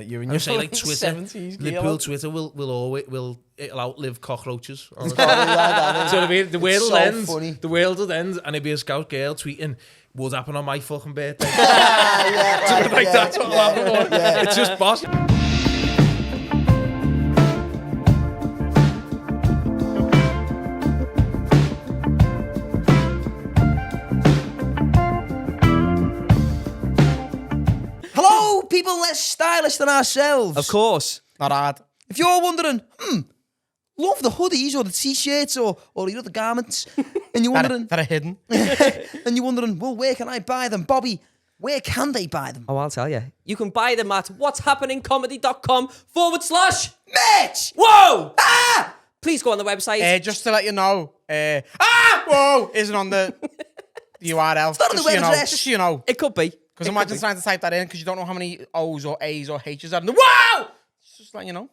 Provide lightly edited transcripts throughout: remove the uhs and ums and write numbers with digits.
you and I your say like Twitter, 70s Liverpool Twitter it'll outlive cockroaches. It's Do you probably like that, know what I mean? The world so will end. funny. The world will end, and it'll be a scout girl tweeting, "What happened on my fucking birthday?" That's what will happen. It's just boss. Hello, people less stylish than ourselves. Of course. Not hard. If you're wondering, love the hoodies or the t-shirts or the other garments, and you're wondering... that are hidden. and you're wondering, well, where can I buy them? Bobby, where can they buy them? Oh, I'll tell you. You can buy them at whatshappeninccomedy.com/merch. Whoa! Please go on the website. Just to let you know, whoa, isn't on the URL. not on the web address. Just so you know. It could be. Because imagine trying to type that in because you don't know how many O's or A's or H's are in the wow! Just letting you know.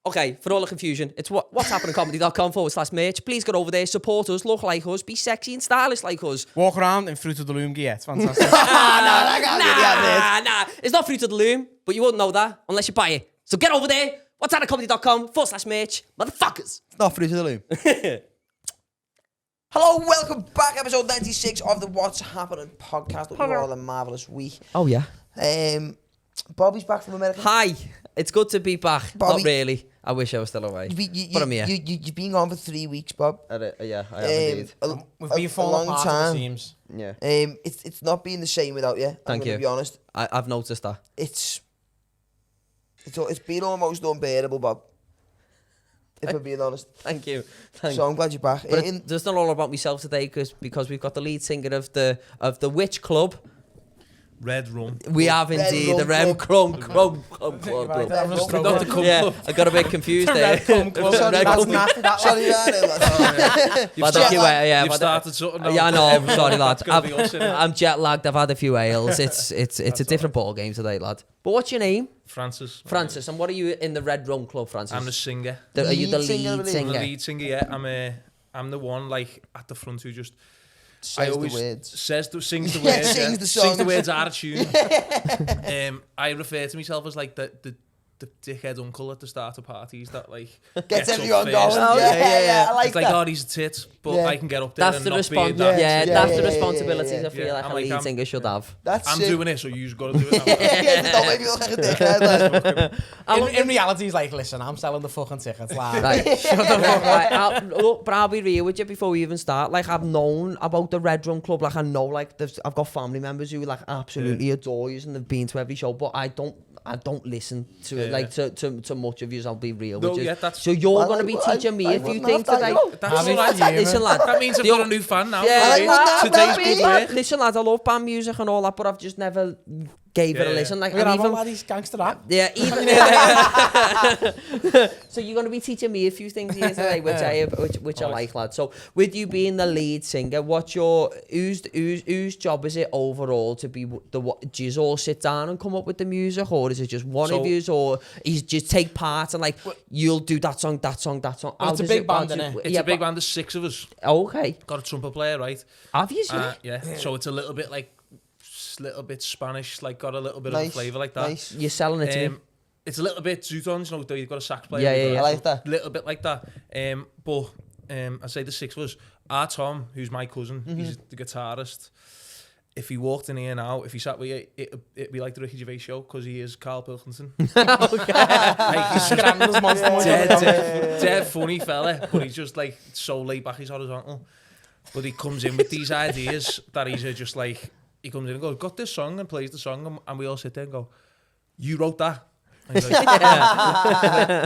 Okay, for all the confusion, it's whatshappeninccomedy.com/merch. Please get over there, support us, look like us, be sexy and stylish like us. Walk around in Fruit of the Loom gear. It's fantastic. Nah. It's not Fruit of the Loom, but you won't know that unless you buy it. So get over there, whatshappeninccomedy.com/merch. Motherfuckers. It's not Fruit of the Loom. Hello, welcome back. Episode 96 of the What's Happening podcast. Hope you're all a marvellous week. Oh, yeah. Bobby's back from America. Hi. It's good to be back. Bobby. Not really. I wish I was still away. But I'm here. You've been gone for 3 weeks, Bob. Yeah, I have indeed. We've been falling apart at the seams. Yeah. It's not been the same without you. Thank you. To be honest. I've noticed that. It's been almost unbearable, Bob. If we're being honest. Thank you. So I'm glad you're back. But it's not all about myself today because we've got the lead singer of the Witch Club. Red Rum. We have indeed the Rum Club. Yeah, I got a bit confused there. Sorry, You've started something. Yeah, I know. I'm sorry, lad. Gonna be us, innit? I'm jet lagged. I've had a few ales. It's a different ball game today, lad. But what's your name? Francis. And what are you in the Red Rum Club, Francis? I'm the singer. Are you the lead I'm the singer? lead singer, yeah. I'm the one like at the front who just Says the words. sings the words. Yeah, sings the songs. Sings the words out of tune. I refer to myself as like the dickhead uncle at the start of parties that like Gets up everyone first. going. Yeah, I like It's like, that. oh, he's a tit, but Yeah. I can get up there That's and the not be that. that's the yeah, responsibilities yeah. I feel like I'm a like, lead singer should have. That's I'm sick. doing it, so you've got to do it. Don't make me look like a dickhead. In reality, he's like, listen, I'm selling the fucking tickets. Like, Right. But I'll be real with you before we even start. Like, I've known about the Red Rum Club. Like, I know, like, I've got family members who like absolutely adore you and they've been to every show. But I don't listen to it like to much of you. I'll be real with you. Yeah, that's... So you're going to be teaching me a few things today. That's all right. Listen, lad. That means I've got a new fan now. Yeah, Today's good work. Listen, lad, I love band music and all that, but I've just never gave it a listen. Like, we're I'm having even, laddie's gangster rap. yeah, even. So you're going to be teaching me a few things here today, which I like, lad. So with you being the lead singer, whose job is it overall to be do you all sit down and come up with the music, or is it just one of you, or you just take part and like you'll do that song? Well, it's a big band, isn't it? It's a big band. There's 6 of us. Okay. Got a trumpet player, right? Obviously. Yeah. So it's a little bit like Spanish, like got a little bit of a flavour like that. Nice. You're selling it to me. It's a little bit Zootons, you know, you've got a sax player. Yeah. I like that. A little bit like that. But I say the 6 of us. Our Tom, who's my cousin, he's the guitarist. If he walked in here now, if he sat with you, it'd be like the Ricky Gervais show because he is Carl Pilkington. Like, he's dead funny fella, but he's just like so laid back, he's horizontal. But he comes in with these ideas that he's just like, he comes in and goes, got this song, and plays the song, and we all sit there and go, you wrote that? And he's like,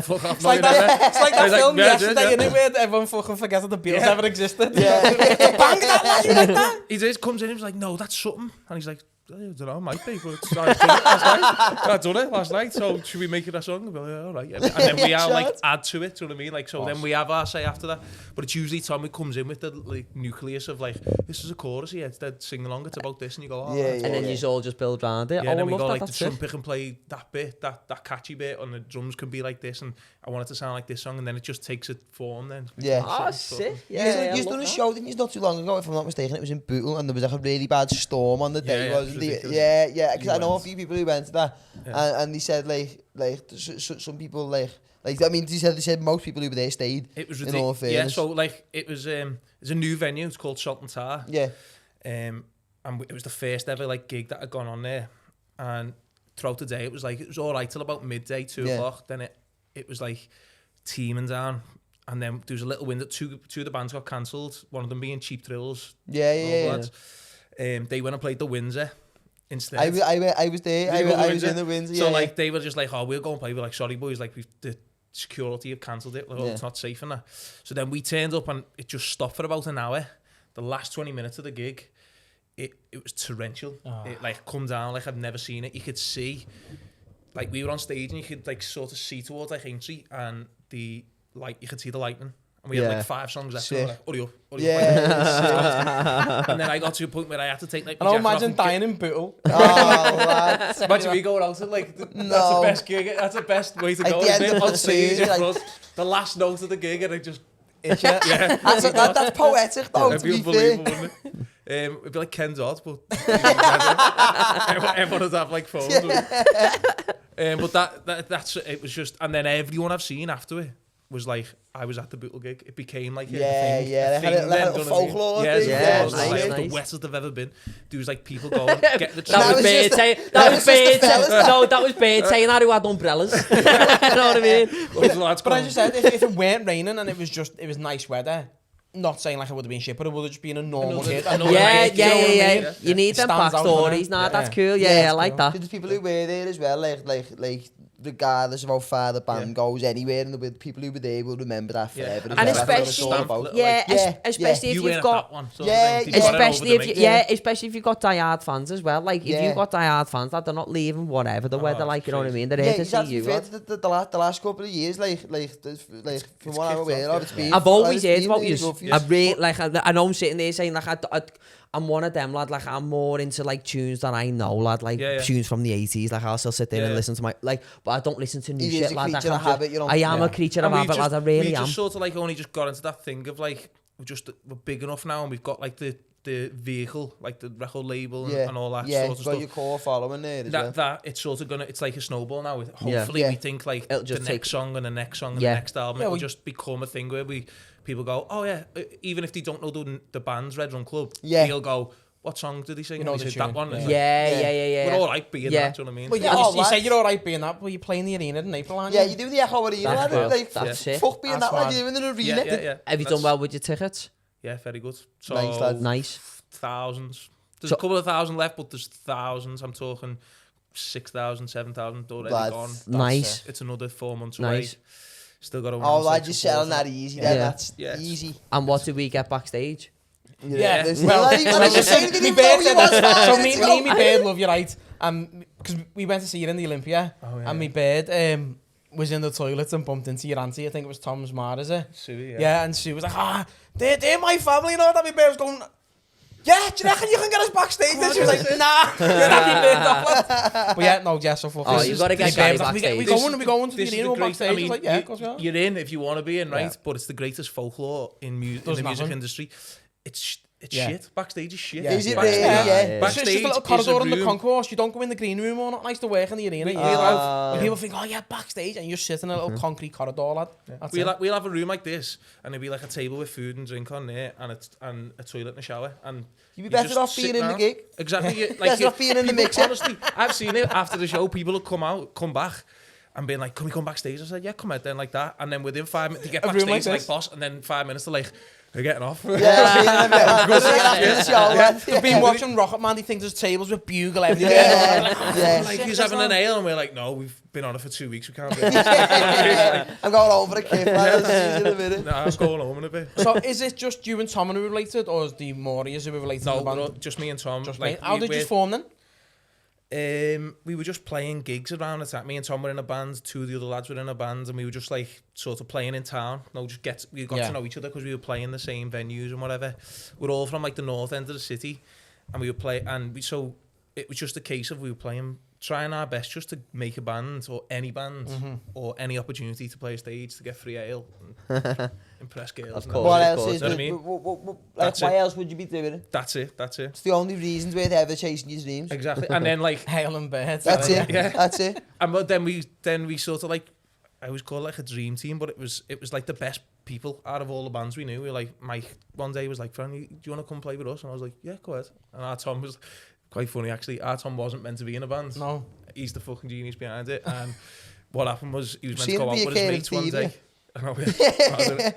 fuck off, It's like that film yesterday, yeah. where everyone fucking forgets that the Beatles ever existed. Yeah. Bang that lad, you like that? He just comes in and he's like, no, that's something. And he's like, I don't know, it might be, but I done it last night. I done it last night, so should we make it a song? And we're like, all right. And then we are like add to it, do you know what I mean? Like, so then we have our say after that. But it's usually Tom who comes in with the like nucleus of like, this is a chorus here, it's dead, sing along, it's about this, and you go, oh, Yeah, that's And then you all just build around it. yeah, and then we go like the that's trumpet can play that bit, that catchy bit, and the drums can be like this, and I want it to sound like this song, and then it just takes it form then. Yeah. Oh, sick. Yeah, You've done a show, didn't you, not too long ago, if I'm not mistaken? It was in Bootle, and there was like a really bad storm on the day, wasn't ridiculous. Yeah, because You I know a went. few people who went to that, and they said like some people like I mean they said most people who were there stayed. It was in all ridiculous. Yeah, fairness. so like it's a new venue. It's called Salt and Tar. Yeah, And it was the first ever like gig that had gone on there, and throughout the day it was all right till about midday, 2 o'clock. Then it was like teeming down, and then there was a little window. Two of the bands got cancelled. One of them being Cheap Thrills. yeah. They went and played the Windsor instead. I was there. I was in the Windsor. So Yeah, like they were just like, oh, we'll go and play. We're like, sorry boys, like the security have cancelled it. Like, oh, it's not safe and that. So then we turned up and it just stopped for about an hour. The last 20 minutes of the gig, it was torrential. It like come down like I've never seen it. You could see, like we were on stage and you could like sort of see towards like Aintree and you could see the lightning. And we had like 5 songs left. And we were like, hurry up. yeah. And then I got to a point where I had to take like. I don't imagine dying in Bootle. Oh, lad. Imagine me going out and like, that's the No. best gig. That's the best way to At go. the Isn't end it? of On the stage stage, in like- front, the last note of the gig, and I just itch it. Yeah, That's poetic though. it'd To be be fair. unbelievable, wouldn't it? It'd be like Ken Dodd, but everyone would have like phones. But that's it. Was just, and then everyone I've seen after it was like, I was at the Bootle gig. It became like a Yeah, thing. yeah, a they had thing a then, little do you know what I mean? folklore Yeah, thing. Yeah, it was like nice. the wettest I've ever been. There was like people going, get the That was was Beard just saying. that was just the fellas, No, that was Beard saying that who had umbrellas. You know what I mean? But as you said, if it weren't raining and it was nice weather, not saying like it would have been shit, but it would have just been a normal hit. another Yeah, night, you know what I yeah. mean? You need them Stands out, backstories. doesn't it? Nah, that's Yeah. cool. Yeah, Yeah, I it's like that. There's people who were there as well, like regardless of how far the band goes anywhere, and the people who were there will remember that forever. as And well. That's what it's especially, all about. yeah, Yeah, especially if You you've weren't got. at that one. Sort Yeah, of thing. You got it over Especially the if mix. especially if you've got diehard fans as well. Like if Yeah. you've got diehard fans that they're not leaving whatever the weather, like you know what I mean. They're Yeah, here to exactly. see you. Fair lad. to the last couple of years, like from what I'm kicked aware off, of, it's been. I've always it's heard been about really you. good for I really like. I know I'm sitting there saying like I'm one of them, lad. Like I'm more into like tunes that I know, lad. Like Yeah, yeah. tunes from the 80s. Like I'll still sit there and Yeah. listen to my but I don't listen to new He is shit, a lad. creature of habit, you know. I am a creature of And we've habit, lad. I just- really we am. just sort of like only just got into that thing of like we're big enough now and we've got like the vehicle, like the record label and all that yeah, sort of got stuff. your core following there as well. That it's sort of gonna, it's like a snowball now. Hopefully Yeah. we think like It'll the just next take- song and the next song and Yeah. the next album, Yeah, it'll we- just become a thing where people go, oh yeah, even if they don't know the band's Red Rum Club, Yeah. they'll go, what song did he sing? You know And he the said that tune. one. Yeah. It's like, Yeah. we're all right being Yeah. that, do you know what I mean? Well, Yeah, yeah, oh, you say lads. you're all right being that, but you're playing the arena in April, aren't you? Yeah, you do the Echo Arena, That's lad. cool. Like, That's it. fuck being That's that, like, mad. you're doing an arena. yeah. Have you done well with your tickets? Yeah, very good. So Nice, lad. Nice. thousands. There's So- a couple of thousand left, but there's thousands. I'm talking 6,000, 7,000 already Lads, gone. Nice. It's another 4 months Nice. away. Still got to. Oh, lad, you're selling that easy. Yeah. That's Yeah. easy. And what did we get backstage? Yeah, there's- well, lad, I was just saying, me didn't bird know you said was that. So me fine. and my bird love you, right? Because we went to see you in the Olympia, and my bird was in the toilets and bumped into your auntie. I think it was Tom's ma, is it? Sue, Yeah, and she was like, they're my family, you know that? My bird was going, yeah, do you reckon you can get us backstage? And she was like, nah, you're not my bird off, lad. But yeah, no, yeah, so fuck. Oh, you gotta get Gary backstage. We going to the arena backstage. I was like, yeah, of course we are. You're in if you want to be in, right? Yeah. But it's the greatest folklore in the music happen. industry. It's Yeah. shit. Backstage is shit. Yeah. Is it Backstage- really? Yeah. It's just Backstage a little is corridor in the room. concourse. You don't go in the green room or not. Nice to work in the arena. And people think, oh yeah, backstage, and you're sitting in a little concrete corridor, lad. That's it. We'll have a room like this, and it'll be like a table with food and drink on there, and a toilet and a shower. And You'd be you better just off sit being in the down. gig. Exactly. Better off being in the people- mixer. Honestly, I've seen it after the show. People will come back. And being like, can we come backstage? I said, yeah, come out then, like that. And then within 5 minutes, they get A room backstage, like like this? boss, and then 5 minutes, they're like, they're getting off. We've been watching Rocket Man. He thinks there's tables with bugle everywhere. Yeah. Like, he's having an ale, and we're like, no, we've been on it for 2 weeks, we can't be. I'm going over a cliff, man. This is in a minute. Nah, I was going home in a bit. So is it just you and Tom who are related, or is the Morias who are related to No, the band? we're all- just me and Tom. Just like, me. How did you form then? We were just playing gigs around the time. Me and Tom were in a band, 2 of the other lads were in a band, and we were just like sort of playing in town. We got to know each other because we were playing the same venues and whatever. We're all from like the north end of the city, and we were so it was just a case of we were playing trying our best just to make a band or any band or any opportunity to play a stage to get free ale and impress girls. Of course. What of else course, is you know there? what I mean? Like, That's why it. else would you be doing it? That's it. It's the only reasons worth ever chasing your dreams. Exactly. And then like, Hail and birds. That's it. Yeah. That's it. and but then we sort of like, I always call it like a dream team, but it was like the best people out of all the bands we knew. We were like, Mike one day was like, "Fran, do you want to come play with us?" And I was like, "Yeah, go ahead." And our Tom was quite funny actually. Our Tom wasn't meant to be in a band. No. He's the fucking genius behind it. And what happened was he was meant to Seemed go to be out a with his care mates of one TV. day. I know, yeah.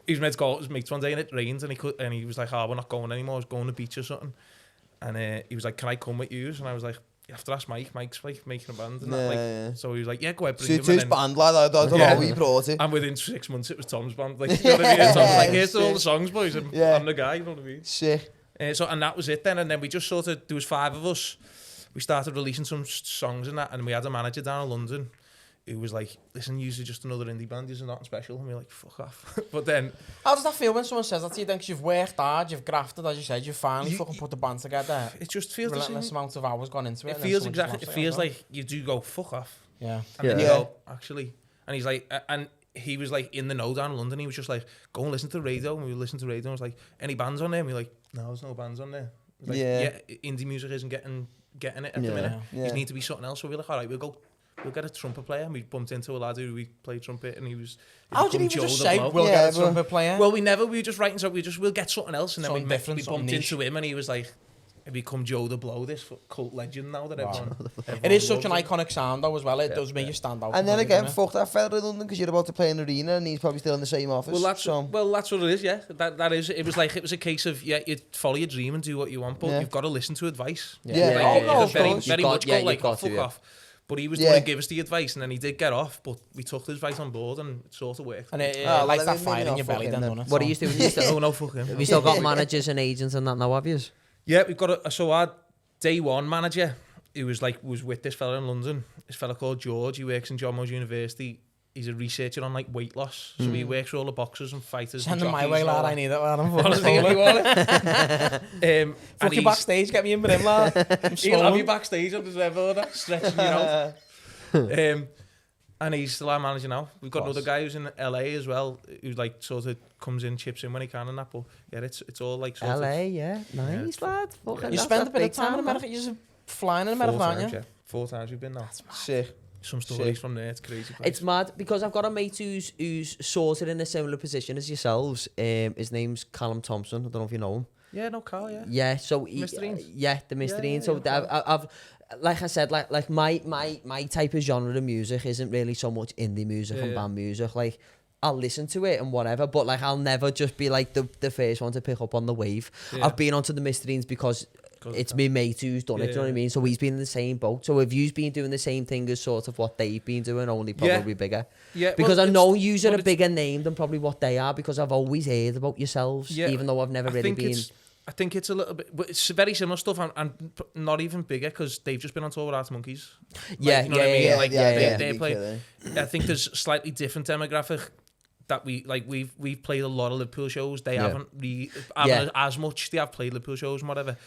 He was meant to go out with his mates one day and it rained and he was like, "Oh, we're not going anymore. I was going to the beach or something." And he was like, "Can I come with you?" And I was like, "You have to ask Mike. Mike's like making a band." And that, like, Yeah. So he was like, "Yeah, go ahead, So bring it's him." his And then- band, lad. I don't know Yeah. how he brought it. and within 6 months, it was Tom's band. Like, you know what I mean? Tom's like, "Here's all the songs, boys. And Yeah. I'm the guy." You know what I mean? Sick. And that was it then. And then we just sort of, there was 5 of us. We started releasing some songs and that. And we had a manager down in London who was like, "Listen, you're just another indie band. You're nothing special." And we were like, "Fuck off." But then, How does that feel when someone says that to you? Then, 'cause you've worked hard, you've grafted, as you said, you've finally fucking put the band together. it just feels the Relentless same. amount of hours gone into it. It and then feels someone exactly, just it wants to feels go, like you do go, "Fuck off." Yeah. And then you Yeah. go, "Actually." And he's like, and he was like in the know down in London. He was just like, "Go and listen to the radio." And we would listen to the radio. And I was like, "Any bands on there?" And we were like, "No, there's no bands on there." It was like, Yeah. indie music isn't getting it at the Yeah. minute. Yeah. You need to be something else. So we were like, "All right, we'll get a trumpet player." And we bumped into a lad who we played trumpet, and he How did become you Joe just the say, Blow. we'll Yeah, get a but- trumpet player? Well, we were just writing, so we'll get something else, and then Something different, we something bumped niche. into him, and he was like, "I become Joe the Blow, this cult legend now that Wow. everyone It is such an loves." iconic sound though as well. It does make you stand out. And then completely, again, doesn't fuck that fella in London because you're about to play in an arena and he's probably still in the same office. Well, that's so, what it is. Yeah, that is. It was a case of you follow your dream and do what you want, but Yeah. you've got to listen to advice. Yeah. Yeah. Like, Oh, you no, could of very, course. very You've much got- yeah, go like, you've got "Fuck to, yeah. off." But he was Yeah. going to give us the advice, and then he did get off. But we took the advice on board, and it sort of worked. And it well, lights that maybe fire in not your belly fucking then, them. doesn't it? What are you doing? You still, Oh no, fuck him. have you still got managers and agents and that now, have you? Yeah, we've got so our day one manager, who was with this fella in London. This fella called George. He works in John Moores University. He's a researcher on like weight loss. So he works with all the boxers and fighters. Send and them my jockeys way, and all lad. that. I need it, lad. I'm Honestly, if you want it. And Fuck you he's- backstage, get me in with him, lad. I'm He'll have you swollen. backstage up his order, stretching you out. And he's still our manager now. We've got Boss. another guy who's in LA as well, who like sort of comes in, chips in when he can and that. But yeah, it's all like sort LA, of yeah. Nice, lad. Fucking You that's spend a that bit of big time in man. America. You're just flying in 4 America, aren't times, you? yeah. 4 times we've been now. sick. Some stories from there. It's crazy. Place. It's mad because I've got a mate who's sorted in a similar position as yourselves. His name's Callum Thompson. I don't know if you know him. yeah, no, Carl, yeah. Yeah, so Mr. Eanes? yeah, the Mr. Yeah, Eanes. So yeah, I've like I said, like my type of genre of music isn't really so much indie music and Yeah. band music. Like I'll listen to it and whatever, but like I'll never just be like the first one to pick up on the wave. Yeah. I've been onto the Mr. Eanes because it's me mate who's done it, do you know what I Yeah. mean? So he's been in the same boat. So if you've been doing the same thing as sort of what they've been doing, only probably bigger. Yeah, Because well, I know it's- you're but a it's- bigger name than probably what they are because I've always heard about yourselves, Yeah, even though I've never really been. I think it's a little bit, but it's very similar stuff and not even bigger because they've just been on tour with Arctic Monkeys. Yeah, you know what I mean? yeah, Like, yeah, they- yeah. they Big play- killer. I think there's a slightly different demographic that we've played a lot of Liverpool shows. They Yeah. haven't Yeah. as much. They have played Liverpool shows and whatever.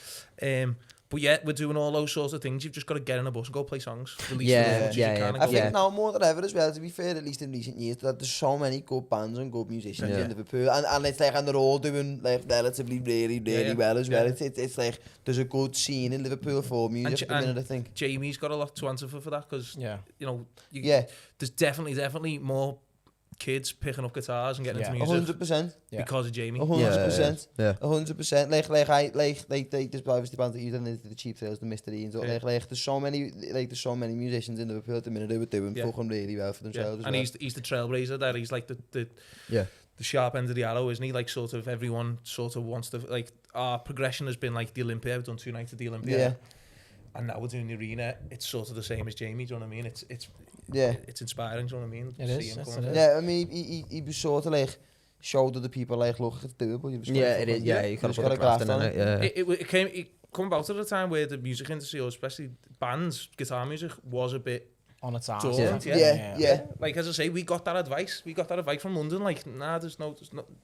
But yeah, we're doing all those sorts of things. You've just got to get in a bus and go play songs. Release Yeah, them as much as you yeah, can yeah. and I go- think now more than ever as well, to be fair, at least in recent years, that there's so many good bands and good musicians Yeah. in Liverpool, and it's like, and they're all doing like relatively really Yeah. well as well. Yeah. It's like there's a good scene in Liverpool for music at the minute, I think. Jamie's got a lot to answer for that because Yeah. you know Yeah, there's definitely more kids picking up guitars and getting Yeah. into music 100%. Yeah. because of Jamie. 100%. Yeah. 100%. Like there's obviously bands that you done the Cheap Thrills, the Mr. Eanes, or Yeah. like there's so many musicians in Liverpool at the minute who are doing Yeah. fucking really well for Yeah. themselves as And well. he's the trailblazer there. He's like the sharp end of the arrow, isn't he? Like sort of everyone sort of wants to like our progression has been like the Olympia. We've done 2 nights at the Olympia. Yeah. And now we're doing the arena. It's sort of the same as Jamie. Do you know what I mean? Yeah. It's inspiring. Do you know what I mean? It To is, see him yes, coming it up. is. Yeah, I mean, he was sort of like showed other people like, look, it's doable. You just Yeah, gotta it is. fucking- Yeah, you just gotta put the gotta craft in graft on it. Yeah. It come about at a time where the music industry, or especially bands, guitar music, was a bit On its ass. Dawn, Yeah. Like, as I say, we got that advice. We got that advice from London. Like, nah, there's no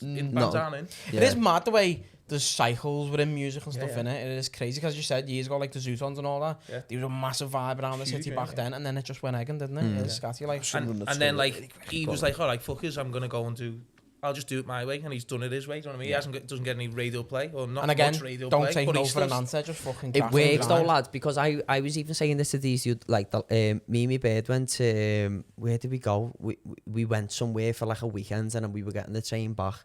bands aren't in. It is mad the way there's cycles within music and stuff yeah. in it. It is crazy because you said years ago, like the Zootons and all that. Yeah. There was a massive vibe around the city back then, and then it just went egging, didn't it? It's scatty, like. And then, like, he was like, all right, fuckers, I'm going to go and do... I'll just do it my way, and he's done it his way. Do you know what I mean? He doesn't get any radio play, or not and again, much radio don't play. take But no he for an still- answer, just fucking It crack on works though, grind. lads, because I was even saying this to these, like, me and my bird went to, where did we go? We went somewhere for like a weekend, and then we were getting the train back,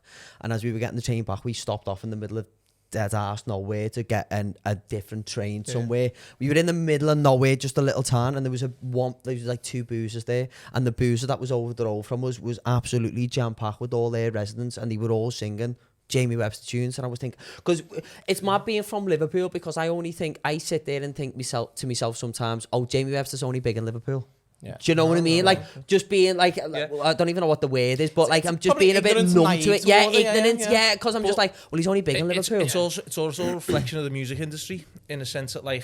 and as we were getting the train back, we stopped off in the middle of dead ass nowhere to get a different train somewhere. We were in the middle of nowhere, just a little town, and there was like 2 boozers there, and the boozer that was over the road from us was absolutely jam-packed with all their residents, and they were all singing Jamie Webster tunes. And I was thinking, because it's mad being from Liverpool, because I sit there and think to myself sometimes, oh, Jamie Webster's only big in Liverpool. Yeah. Do you know what I mean? Like, just being like, I don't even know what the word is, but like, I'm just probably being a bit ignorance, numb naive to it. Yeah, towards it, ignorance, yeah. because I'm just like, well, he's only big in Liverpool. It's also a reflection of the music industry, in a sense that, like,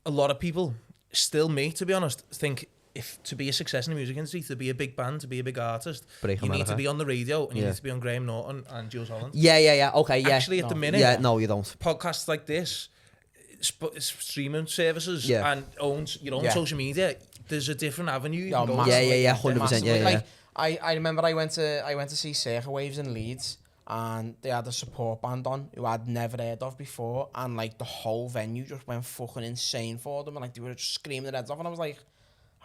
a lot of people, still me, to be honest, think if to be a success in the music industry, to be a big band, to be a big artist, Break you need America. to be on the radio, and you need to be on Graham Norton and Jules Holland. Yeah, okay, yeah. Actually, at the minute, Yeah, no, you don't. podcasts like this, streaming services, Yeah. and your own Yeah. social media, there's a different avenue you Yeah, can go massively. down. Yeah, 100%, Massively. yeah. Like, I remember I went to see Circa Waves in Leeds, and they had a support band on who I'd never heard of before, and like the whole venue just went fucking insane for them, and like they were just screaming their heads off, and I was like,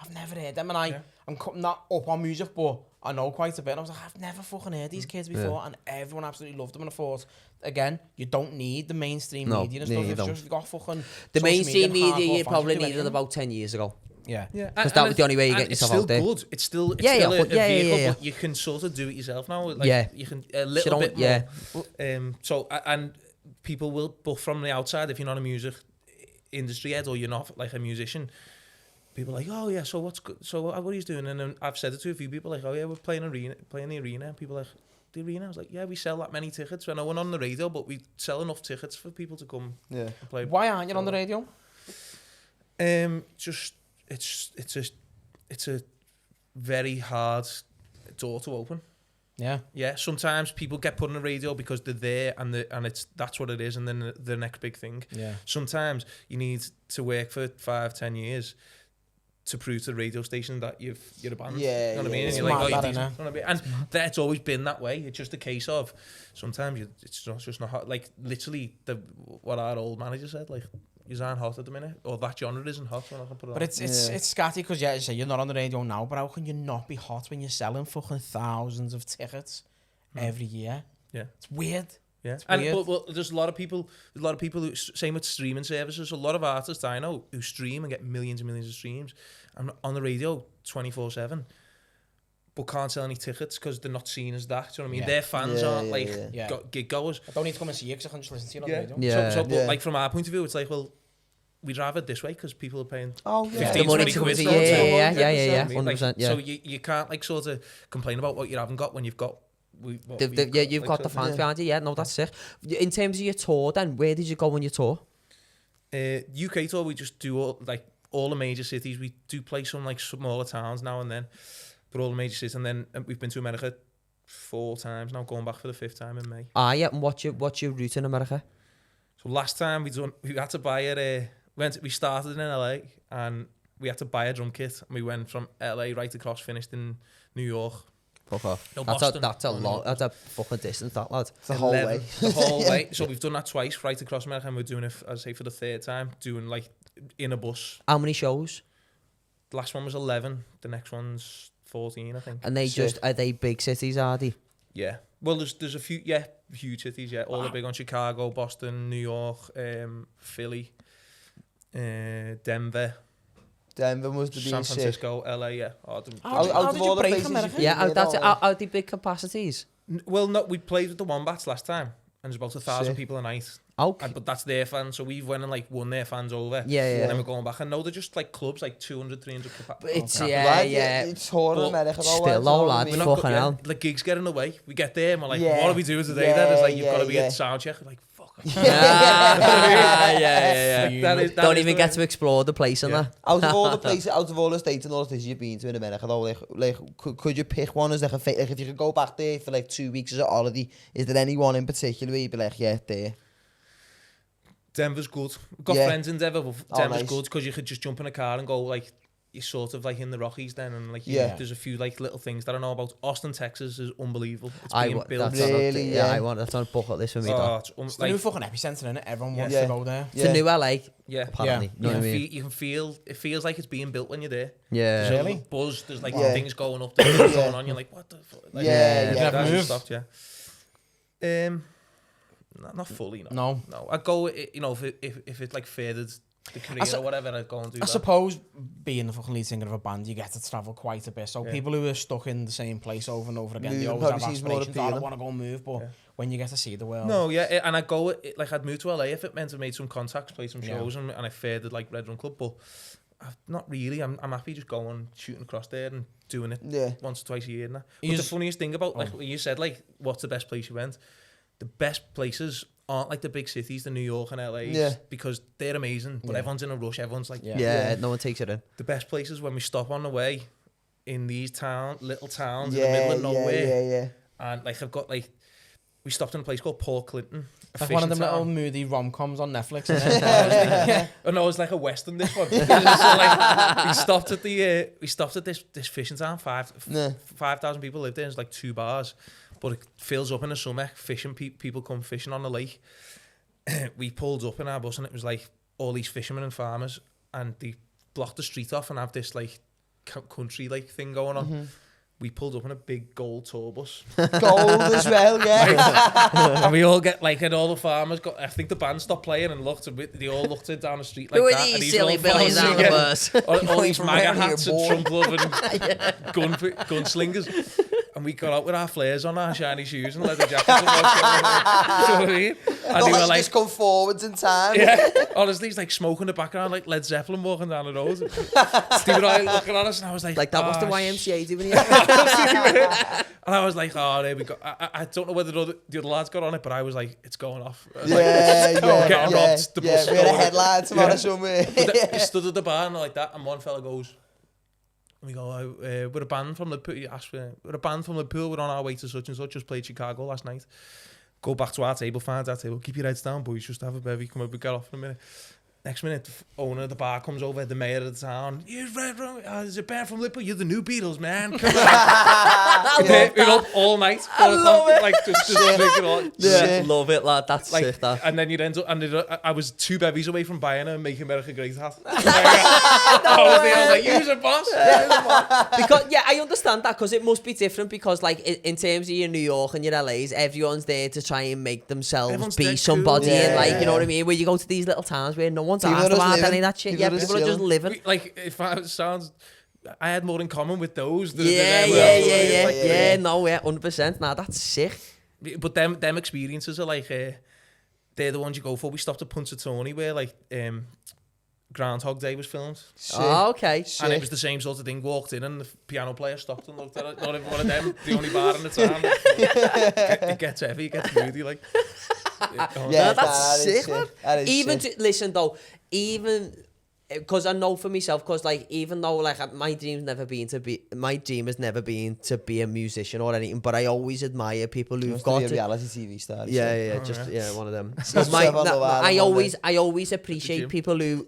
I've never heard them, and I'm not up on music, but I know quite a bit, and I was like, I've never fucking heard these kids before, and everyone absolutely loved them, and I thought, again, you don't need the mainstream media and stuff, you it's don't. just, you've got fucking The social mainstream and media hardcore you fans, probably you can do needed anything. about 10 years ago. Yeah. Because that was the only way you get yourself out there. Good. It's still Yeah, still a yeah, vehicle, yeah. but you can sort of do it yourself now. Like, Yeah. you can a little bit more. Yeah. And people will, but from the outside, if you're not a music industry head or you're not like a musician, people are like, oh yeah, so what's good? So what are you doing? And then I've said it to a few people, like, oh yeah, we're playing the arena. And people are like, the arena? I was like, yeah, we sell that many tickets. I know we're not on the radio, but we sell enough tickets for people to come and play. Why aren't you on the radio? Just it's a very hard door to open. Yeah. Sometimes people get put on the radio because they're there and that's what it is, and then the next big thing. Yeah. Sometimes you need to work for 5-10 years to prove to the radio station that you're a band. Yeah, You know what I mean? yeah. And It's you're like, mad, oh, you're that, decent. You know what I mean? And that's always been that way. It's just a case of sometimes it's just not hot. Like literally what our old manager said, like, you aren't hot at the minute, or that genre isn't hot. We're not gonna put it But on. it's scatty because you say you're not on the radio now, but how can you not be hot when you're selling fucking thousands of tickets every year? Yeah. It's weird. Yeah, It's and weird. but there's a lot of people who, same with streaming services. A lot of artists I know who stream and get millions and millions of streams, and on the radio 24/7, but can't sell any tickets because they're not seen as that. Do you know what I mean? Yeah. Their fans aren't Yeah. gig goers. I don't need to come and see you because I can just listen to you on the radio. Yeah. So but like from our point of view, it's like, well, we'd rather it this way because people are paying Oh, yeah. 15, The money 20 to come quid. to- so yeah, it's yeah, like, yeah, you know yeah, what I mean? 100%, yeah. So you can't like sort of complain about what you haven't got when you've got. You've got the fans behind you. Yeah, no, that's sick. In terms of your tour, then, where did you go on your tour? UK tour, we just do all the major cities. We do play some like smaller towns now and then, but all the major cities. And then we've been to America 4 times now, going back for the 5th time in May. Yeah, and what's your route in America? So last time we had to buy we started in LA and we had to buy a drum kit, and we went from LA right across, finished in New York. Fuck off. No, That's Boston. a lot. That's a fucking distance, that lad. The whole way. The whole way. So we've done that twice, right across America, and we're doing it, as I say, for the 3rd time, doing like in a bus. How many shows? The last one was 11, the next one's 14, I think. And are they big cities, are they? Yeah. Well, there's a few, huge cities, yeah. All the big ones: Chicago, Boston, New York, Philly, Denver, Denver must have San been sick. Francisco, LA, yeah. Out How of did all you the break places America? you've Yeah, been, that's all- are they big capacities? Well, no, we played with the Wombats last time, and there's about 1,000 Sick. people a night. Okay. But that's their fans, so we've went and like won their fans over. Yeah. And then we're going back. I know they're just like clubs, like 200, 300 But it's Okay. yeah. It's tour in But America, though, still, lads, though, you know what I lad, mean? We're not fucking go- hell. The gigs get in the way. We get there and we're like, Yeah. what are we doing today Yeah, then? It's like, you've yeah, got to be yeah. at sound check. We're like, fuck Yeah. That Don't is even the get way. to explore the place and that. Out of all the places, out of all the states and all the places you've been to in America, though, like could you pick one as like like if you could go back there for like 2 weeks as a holiday, is there any one in particular where you'd be like, yeah, there? Denver's good. I've got Yeah. friends in Denver, but Denver's nice. good because you could just jump in a car and go like you're sort of like in the Rockies then, and like Yeah. there's a few like little things that I know about. Austin, Texas is unbelievable. It's I being want built. that's Really, on, yeah. I want that's on a bucket list for me. Oh, Dog. it's It's the new fucking epicenter, innit? Everyone wants Yeah. to go there. It's a new LA, yeah. apparently. Yeah. You know what I mean? You can feel it feels like it's being built when you're there. Yeah. There's a Really? little buzz. There's like Yeah. things going up, there's things going on. You're like, what the fuck? Like, Yeah, yeah. That Move. stopped, yeah. Not fully. No. I'd go. You know, if it like faded the career su- or whatever, I'd go and do I that. suppose being the fucking lead singer of a band, you get to travel quite a bit. So Yeah. people who are stuck in the same place over and over again, they Moving always have probably seems more aspirations. I appealing. want to go and move, but Yeah. when you get to see the world, No, yeah, and I'd go, like, I'd move to LA if it meant I made some contacts, play some Yeah. shows, and I faded, like, Red Run Club, but not really. I'm happy just going, shooting across there and doing it Yeah. once or twice a year. But You the just- funniest thing about, like, when you said, like, what's the best place you went? The best places aren't, like, the big cities, the New York and LA, Yeah. because they're amazing, but Yeah. everyone's in a rush, everyone's, like, Yeah. Yeah, no one takes it in. the best places when we stop on the way in these little towns in the Yeah, middle of nowhere. yeah. And, like, I've got, like, we stopped in a place called Port Clinton. like one of them little moody rom-coms on Netflix. Isn't it? Oh no, it's like a western. This one. So, like, we stopped at this fishing town. 5,000 people lived there. It's like 2 bars, but it fills up in the summer. Fishing people come fishing on the lake. We pulled up in our bus and it was like all these fishermen and farmers, and they blocked the street off and have this like country like thing going on. We pulled up in a big gold tour bus. Gold as well, yeah. And we all get like, and all the farmers got, I think the band stopped playing and looked, they all looked it down the street like Who are that. and these these silly old billies farmers on the again. bus? All these from MAGA around here, hats and boy. Trump loving gunslingers. And we got out with our flares on, our shiny shoes and leather jackets. And you know what I mean? And they were like, just come forwards in time. yeah, honestly, it's like smoke in the background, like Led Zeppelin walking down the road. Steve and I looking at us, and I was like, Like that was the "Ah, YMCA doing it. And I was like, oh, there we go. I don't know whether the other lads got on it, but I was like, it's going off. I was like, Yeah, getting robbed, the bus we had a going. headline tomorrow Yeah. somewhere. But we stood at the bar and like that, and one fella goes, we go, we're a band from Liverpool. He asked, we're a band from Liverpool. We're on our way to such and such. Just played Chicago last night. Go back to our table, find our table. Keep your heads down, boys. Just have a bevy. Come over, get off in a minute. Next minute, the owner of the bar comes over, the mayor of the town. You're right, there's a band from Liverpool. You're the new Beatles, man. Come on. We're up all night. Like, just drinking all. Yeah. Love it, lad. That's Like, sick, that. and then you'd end up, and I was 2 bevies away from buying a Make America Great hat. I was like, you're a boss. Because yeah, I understand that because it must be different because like in terms of your New York and your LA's, everyone's there to try and make themselves Everyone's be dead somebody cool. and like Yeah. you know what I mean. Where you go to these little towns where no one's People asked are just about any living. of that shit. People Yeah, are just people are just chilling. living. Like, if I sounds, I had more in common with those. Than Yeah, them. yeah. Like, Yeah, no, yeah, 100%. Nah, that's sick. But them experiences are like, they're the ones you go for. We stopped at Punxsutawney where like Groundhog Day was filmed. Oh, okay. And it was the same sort of thing. Walked in and the piano player stopped and looked at it. Not even one of them. The only bar in the town. It gets heavy. It gets moody. Like, Yeah, Yeah, that's that is sick, sick. man. That is Even sick. listen though, even because I know for myself, because like even though like my dream has never been to be a musician or anything, but I always admire people who've Must got be a to. reality TV star. Yeah, Oh, one of them. Stuff My, on Love I Island, always appreciate gym. people who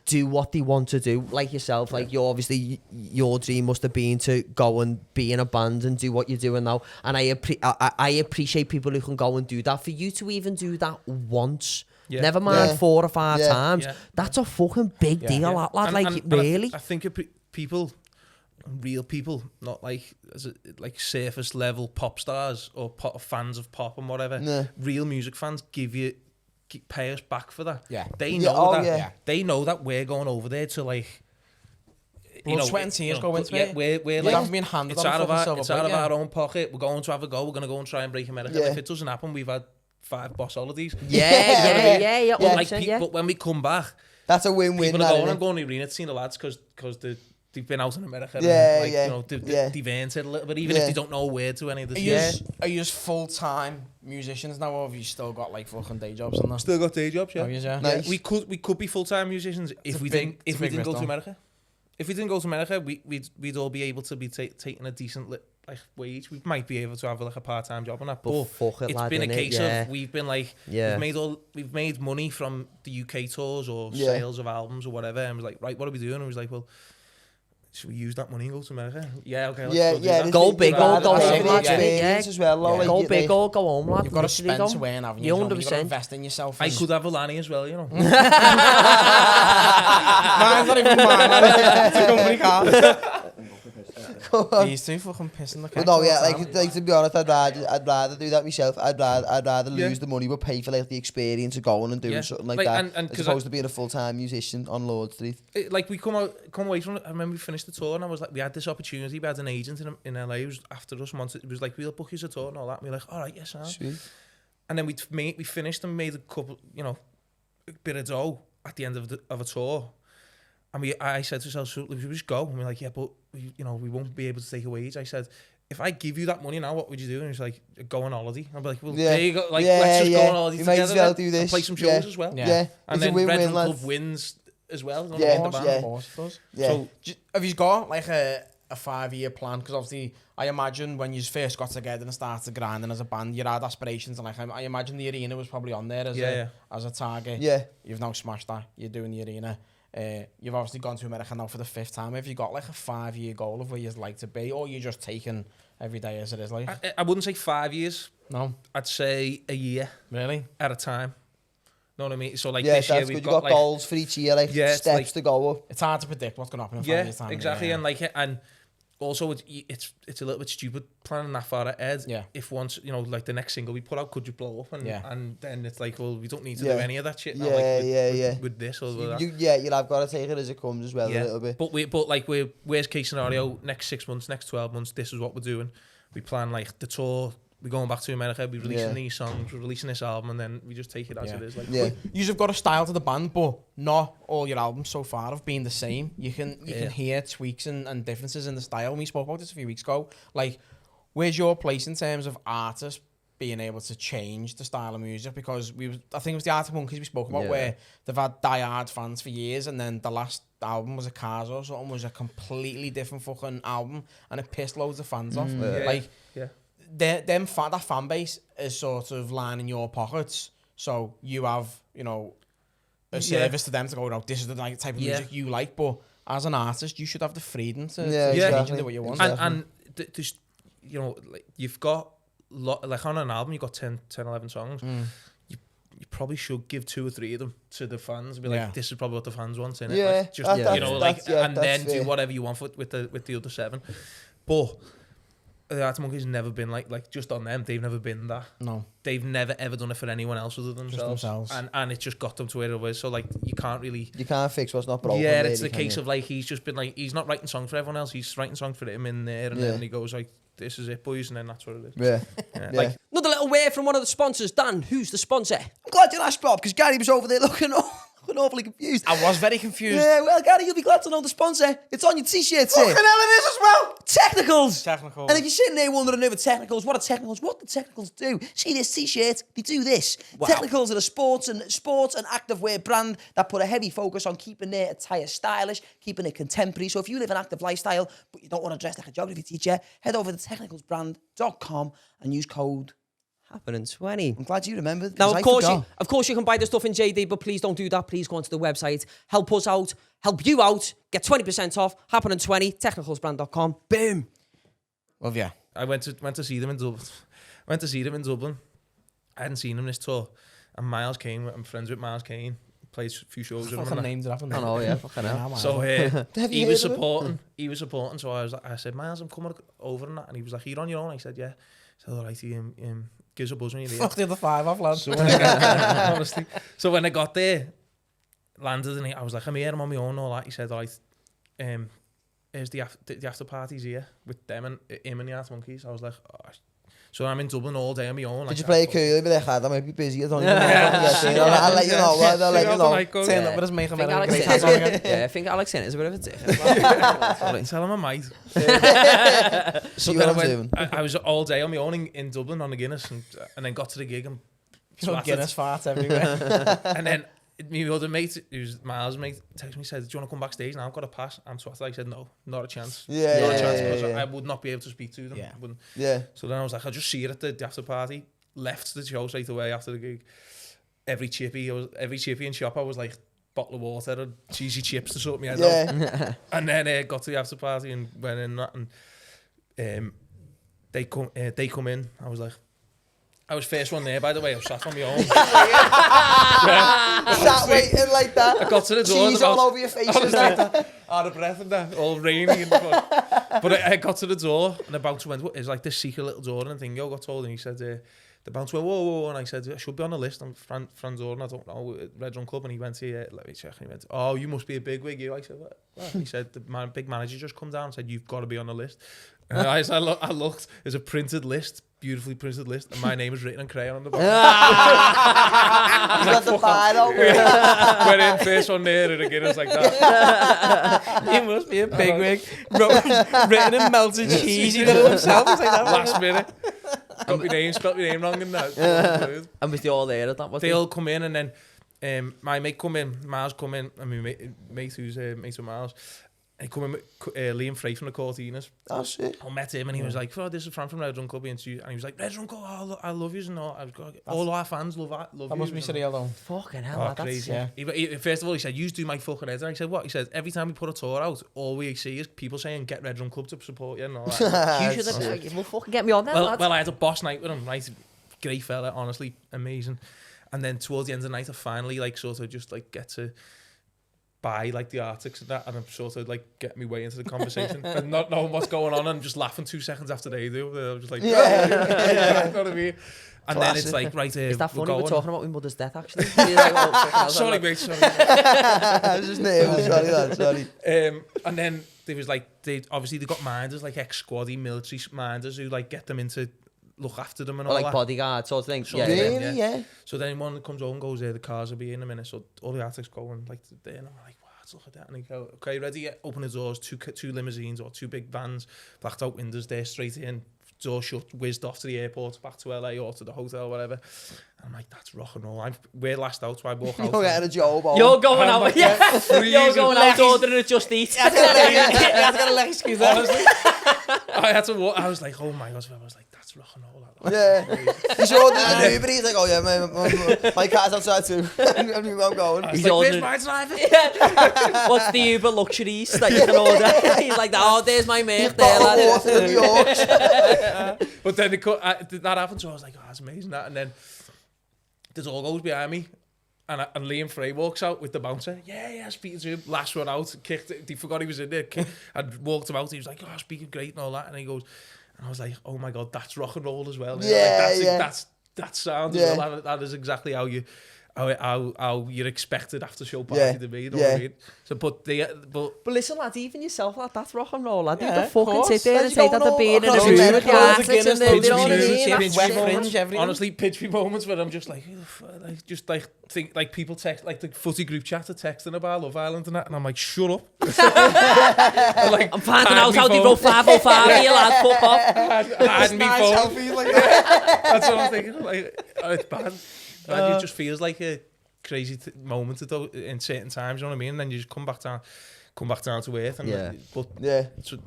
do what they want to do, like yourself. Like you obviously, your dream must have been to go and be in a band and do what you're doing now. And I appreciate people who can go and do that. For you to even do that once, Yeah. never mind Yeah. 4 or 5 Yeah. times, Yeah. that's a fucking big deal, lad. Like really. I think people, real people, not like like surface level pop stars or fans of pop and whatever. No. Real music fans pay us back for that. Yeah. They Yeah, know oh, that. yeah. They know that we're going over there to like. Blood, sweat and tears go into yeah, it. We're You like, haven't been handed it's on a out of fucking our silver it's plate, out of yeah. our own pocket. We're going to have a go. We're going to go and try and break America. Yeah. If it doesn't happen, we've had 5 boss holidays. Yeah, Like, 100%, yeah. but when we come back, That's a win-win. people that, are going innit? and going to the arena to see the lads because the they've been out in America. Yeah, and, like, yeah, you know, they've earned it a little bit, even Yeah. if they don't know a word to any of the Are you full-time musicians now, or have you still got like fucking day jobs and that? Still got day jobs, yeah. Oh, yeah. Nice. We could be full-time musicians if we didn't go to America. If we didn't go to America, we'd all be able to be taking a decent like wage. We might be able to have like a part-time job on that, but fuck it, it's lad, been a innit? case Yeah. of we've been like we've made money from the UK tours or sales of albums or whatever, and was like, right, what are we doing? And we was like, well, should we use that money and go to America? Yeah, okay, let's go do that. Go big or go home, lad. Experience as well, Yeah. Go big or go home, lad. You've got to Literally spend go. to earn, haven't you? You You've got to 100%. invest in yourself. I could have a Lanny as well, you know. Mine's not even mine. It's a company car. These two fucking pissing the But no, yeah, like to be honest, I'd rather do that myself. I'd rather lose the money but pay for like the experience of going and doing something like that, and as opposed to being a full-time musician on Lord Street. Like we come away from it. I remember we finished the tour and I was like, we had this opportunity. We had an agent in LA who was after us once. It was like, we'll book you a tour and all that. And we were like, all right, yes, Sweet. and then we finished and made a couple, you know, a bit of dough at the end of a tour. And I said to ourselves, so we just go. And we're like, yeah, but we won't be able to take a wage. I said, if I give you that money now, what would you do? And he's like, go on holiday. I'd be like, well, there you go. Like, let's just go on holiday together. Might as well do this. And play some shows as well. Yeah. And It's then a win-win, Red lad. Club wins as well. Yeah. Of course it does. Yeah. So, have you got like a 5-year plan? Because obviously, I imagine when you first got together and started grinding as a band, you had aspirations, and like I imagine the arena was probably on there as a target. Yeah. You've now smashed that. You're doing the arena. You've obviously gone to America now for the 5th time. Have you got like a 5-year goal of where you'd like to be, or you're just taking every day as it is? Like, I wouldn't say 5 years. no, I'd say a year really. at a time. Know what I mean? So like Yeah, this year that's we've good. You've got like goals for each year, like it's steps like- to go up. It's hard to predict what's going to happen in 5 yeah, years' time. exactly. Yeah. And also it's a little bit stupid planning that far ahead. Yeah. If once like the next single we put out could you blow up and then it's like, well, we don't need to do Yeah. any of that shit now. Yeah, like with this or with that. You'll have got to take it as it comes as well a little bit. But we're worst case scenario, next 6 months, next 12 months, this is what we're doing. We plan like the tour. We're going back to America. We're releasing these songs. We're releasing this album, and then we just take it as it is. Like, You've got a style to the band, but not all your albums so far have been the same. You can hear tweaks and differences in the style. And we spoke about this a few weeks ago. Like, where's your place in terms of artists being able to change the style of music? Because I think it was the Arctic Monkeys we spoke about, where they've had die-hard fans for years, and then the last album was a Cars or something, was a completely different fucking album, and it pissed loads of fans off. That fan base is sort of lining your pockets, so you have a service to them to go, this is the type of music you like, but as an artist you should have the freedom to change and do what you want. And there's, like you've got like on an album you've got 10 11 songs. You probably should give 2 or 3 of them to the fans and be like, this is probably what the fans want, innit? Yeah, like, just and then do whatever you want with the other 7. But the Arctic Monkeys never been like just on them. They've never been that. No, they've never ever done it for anyone else other than themselves. And it just got them to where it was. So like you can't fix what's not broken. Yeah, it's the case of like he's just been like, he's not writing songs for everyone else. He's writing songs for him in there, and then he goes like, this is it, boys, and then that's what it is. Yeah. Like Another little word from one of the sponsors. Dan, who's the sponsor? I'm glad you asked, Bob, because Gary was over there looking awfully confused. I was very confused. Yeah, well, Gary, you'll be glad to know the sponsor. It's on your t-shirt. Fucking hell, it is as well. Technicals. Technicals. And if you're sitting there wondering over Technicals, what the Technicals do? See this t-shirt? They do this. Wow. Technicals are a sports and activewear brand that put a heavy focus on keeping their attire stylish, keeping it contemporary. So if you live an active lifestyle, but you don't want to dress like a geography teacher, head over to technicalsbrand.com and use code Happenin 20. I'm glad you remembered. Now, 'cause I of forgot. course, you can buy the stuff in JD, but please don't do that. Please go onto the website. Help us out. Help you out. Get 20% off. Happenin 20. Technicalsbrand.com. Boom. Love you. I went to see them in Dublin. I hadn't seen them this tour, and Miles Kane. I'm friends with Miles Kane. Played a few shows with What him. names did happen? I know, yeah. Fucking hell. So Have you he heard was of him? supporting. He was supporting. So I said, Miles, I'm coming over and that. And he was like, you're on your own. I said, yeah. He said, all right. He gives a buzz when you're here. Fuck the other 5 off, lads. So when I got, honestly, so when I got there, landed, and I was like, I'm here, I'm on my own, and all that. He said, all right, here's the after parties here with them and him and the Arctic Monkeys. I was like, oh. So I'm in Dublin all day on my own. Did you play curly with that? I might be busy. I don't even know. I'll let you know. I'll let you know. Turn up with us, make a I think very Alex great on again. yeah, I think Alex Sinner's a bit of a dick. Tell him I might. So See then what I'm doing. I was all day on my own in Dublin on the Guinness, and then got to the gig and Pure Guinness farts everywhere. and then my other mate, who's Miles' mate, texted me, said, do you want to come backstage now? I've got a pass. I'm swatted. I said, no, not a chance. Not a chance, because I would not be able to speak to them. Yeah. So then I was like, I'll just see you at the after party. Left the show straight away after the gig. Every chippy in shop, I was like, bottle of water and cheesy chips to sort me head out. And then got to the after party and went in that, and they come in. I was first one there, by the way. I was sat on my own. Sat waiting like that. I got to the door. Cheese all over your face. Out of breath and that, all rainy and but I got to the door and the bouncer went, "What is like this secret little door?" And thing, got told, and he said, the bouncer went, whoa, and I said, I should be on the list. I'm Fran Doran, I don't know, Red Rum Club, and he went, yeah, let me check. And he went, oh, you must be a bigwig, you. I said, what? He said, the big manager just come down and said, you've got to be on the list. And I looked, there's a printed list, beautifully printed list, and my name is written in crayon on the bottom. He's got the file. Went in, first one there, and again, it was like that. He must be a bigwig. Written in melted cheese. He did it himself. It's like that. Last minute. Got my name, spelled my name wrong and that. And was they all there at that? They all come in, and then my mate come in, Miles come in, and my mate who's mate with Miles, he come in with Liam Frey from the Cortinas. Oh shit! I met him and he was like, "Oh, this is Fran from Red Rum Club," and he was like, "Red Rum Club, I love you," and all our fans love you. That must be surreal though. Fucking hell, that's crazy. yeah. He, first of all, he said, "You do my fucking head." And I said, "What?" He said, "Every time we put a tour out, all we see is people saying, get Red Rum Club to support you and all that." You should have, well, fucking get me on that, lad. Well, I had a boss night with him, right? Great fella, honestly, amazing. And then towards the end of the night, I finally like sort of just like get to buy like the Arctics and that, and I'm sort of like getting my way into the conversation and not knowing what's going on and just laughing 2 seconds after they do. I'm just like, you know what I mean? And then it's like, right here, is that funny? We're talking about my mother's death, actually. Sorry, mate, sorry. I was just nervous, sorry. And then there was like, they got minders, like ex-squaddy military minders who like get them into look after them and all like that. bodyguard sort of thing. So Really? Yeah. So then one comes over and goes, the cars will be in a minute. So all the Arctics go and like there, and I'm like, wow, let's look at that. And they go, okay, ready? Yeah, open the doors, two limousines or two big vans, blacked out windows there, straight in, door shut, whizzed off to the airport, back to LA or to the hotel, whatever. And I'm like, that's rock and roll. We're last out, so I walk out. You're getting a job. You're going out, yeah. You're going out ordering a Just Eat. That's got a leg excuse. Honestly, I had to walk. I was like, oh my god! I was like, that's rock and roll. Yeah. He's ordering an Uber. He's like, oh yeah, my car's outside too. I'm going. He's like, where's my driver? Yeah. What's the Uber luxuries that you can order? He's like, oh, there's my mate there, lad. But then that happened, so I was like, oh, that's amazing. That, and then the door goes behind me, and Liam Frey walks out with the bouncer. Yeah, speaking to him. Last one out, kicked it. He forgot he was in there. I'd walked him out. He was like, oh, speaking great and all that. And he goes, and I was like, oh my god, that's rock and roll as well. Yeah, like, that's sound as well. That is exactly how you're expected after show party to be. You know what I mean? So, but listen, lad, even yourself, lad, that's rock and roll, lad. You Yeah, can fucking course. sit there and say that they're being in a across room the with the across Arctics and the, you know what I mean? Fringe, everything. honestly, pitch me moments where I'm just like, just like think like people text like the footy group chat are texting about Love Island and that, and I'm like, shut up. Like, I'm finding out how they wrote 505 here, lad. Fuck off. Hiding me phone. Like that. That's what I'm thinking. Like, oh, it's bad. It just feels like a crazy moment in certain times. You know what I mean? And then you just come back down to earth. And so,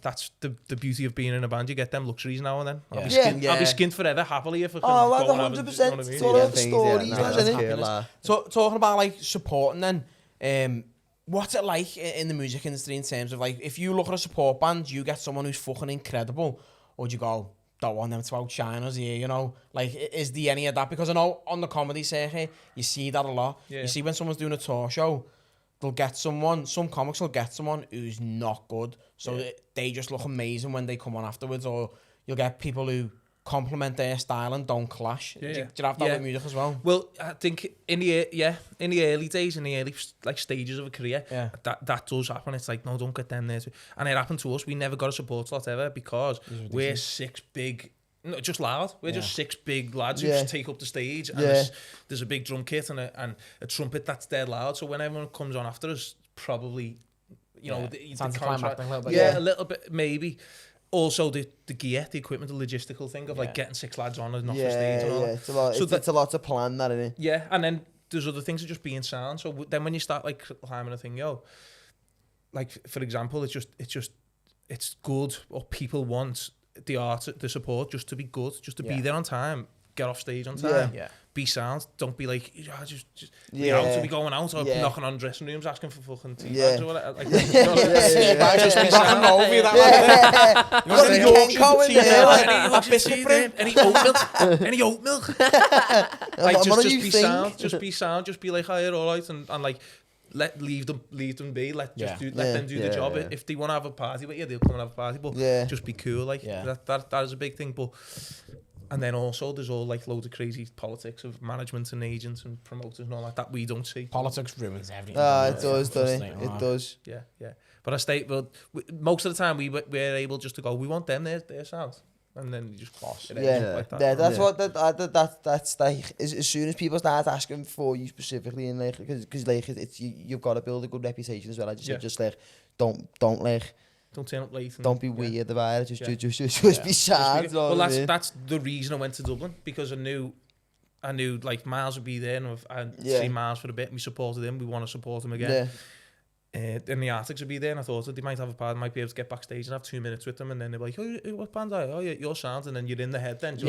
that's the beauty of being in a band. You get them luxuries now and then. I'll be skint forever, happily if I can. Oh, go well, and 100%. It's all about the stories, isn't it? So talking about like supporting then, what's it like in the music industry in terms of like, if you look at a support band, you get someone who's fucking incredible, or do you go, don't want them to outshine us here, you know? Like, is there any of that? Because I know on the comedy circuit, you see that a lot. Yeah. You see when someone's doing a tour show, they'll get some comics will get someone who's not good, so they just look amazing when they come on afterwards, or you'll get people who compliment their style and don't clash. Do you have that with music as well? Well, I think in the early days, in the early like stages of a career, that does happen. It's like, no, don't get them there too. And it happened to us. We never got a support slot ever because we're 6 big No, just loud. We're just 6 big lads who Yeah. just take up the stage, and Yeah. there's a big drum kit and a trumpet that's dead loud. So when everyone comes on after us, probably, you know, It's the anticlimactic a little bit. yeah, a little bit maybe. Also, the gear, the equipment, the logistical thing of like getting 6 lads on and off the stage and all that. It's a lot. So It's a lot to plan, that, isn't it? Yeah, and then there's other things of just being sound. So then when you start like climbing a thing, like for example, it's good, or people want the support just to be good, just to be there on time, get off stage on time, be sound. Don't be like, just be out to be going out or knocking on dressing rooms asking for fucking tea bags or whatever. Like, Just be knocking over you. Any oat milk? Like just be sound, just be like, oh, you're all right, and like leave them be. Let them do the job. If they want to have a party with you, they'll come and have a party. But just be cool. Like that is a big thing. But and then also there's all like loads of crazy politics of management and agents and promoters and all that we don't see. Politics ruins everything. It does, doesn't it? It does. Yeah. But most of the time we're able just to go, we want them, their sound. And then you just boss it. Like that. Yeah, that's what that's like. As soon as people start asking for you specifically, and like, because like it's you've got to build a good reputation as well. I just said, just like don't turn up late. Don't be weird about it. Just be sad. Well, that's the reason I went to Dublin, because I knew like Miles would be there, and I'd seen Miles for a bit, and we supported him. We want to support him again. Then the Arctics would be there, and I thought that they might have a party, might be able to get backstage and have 2 minutes with them, and then they're like, oh, what band are you? Oh, your sound, and then you're in the head then.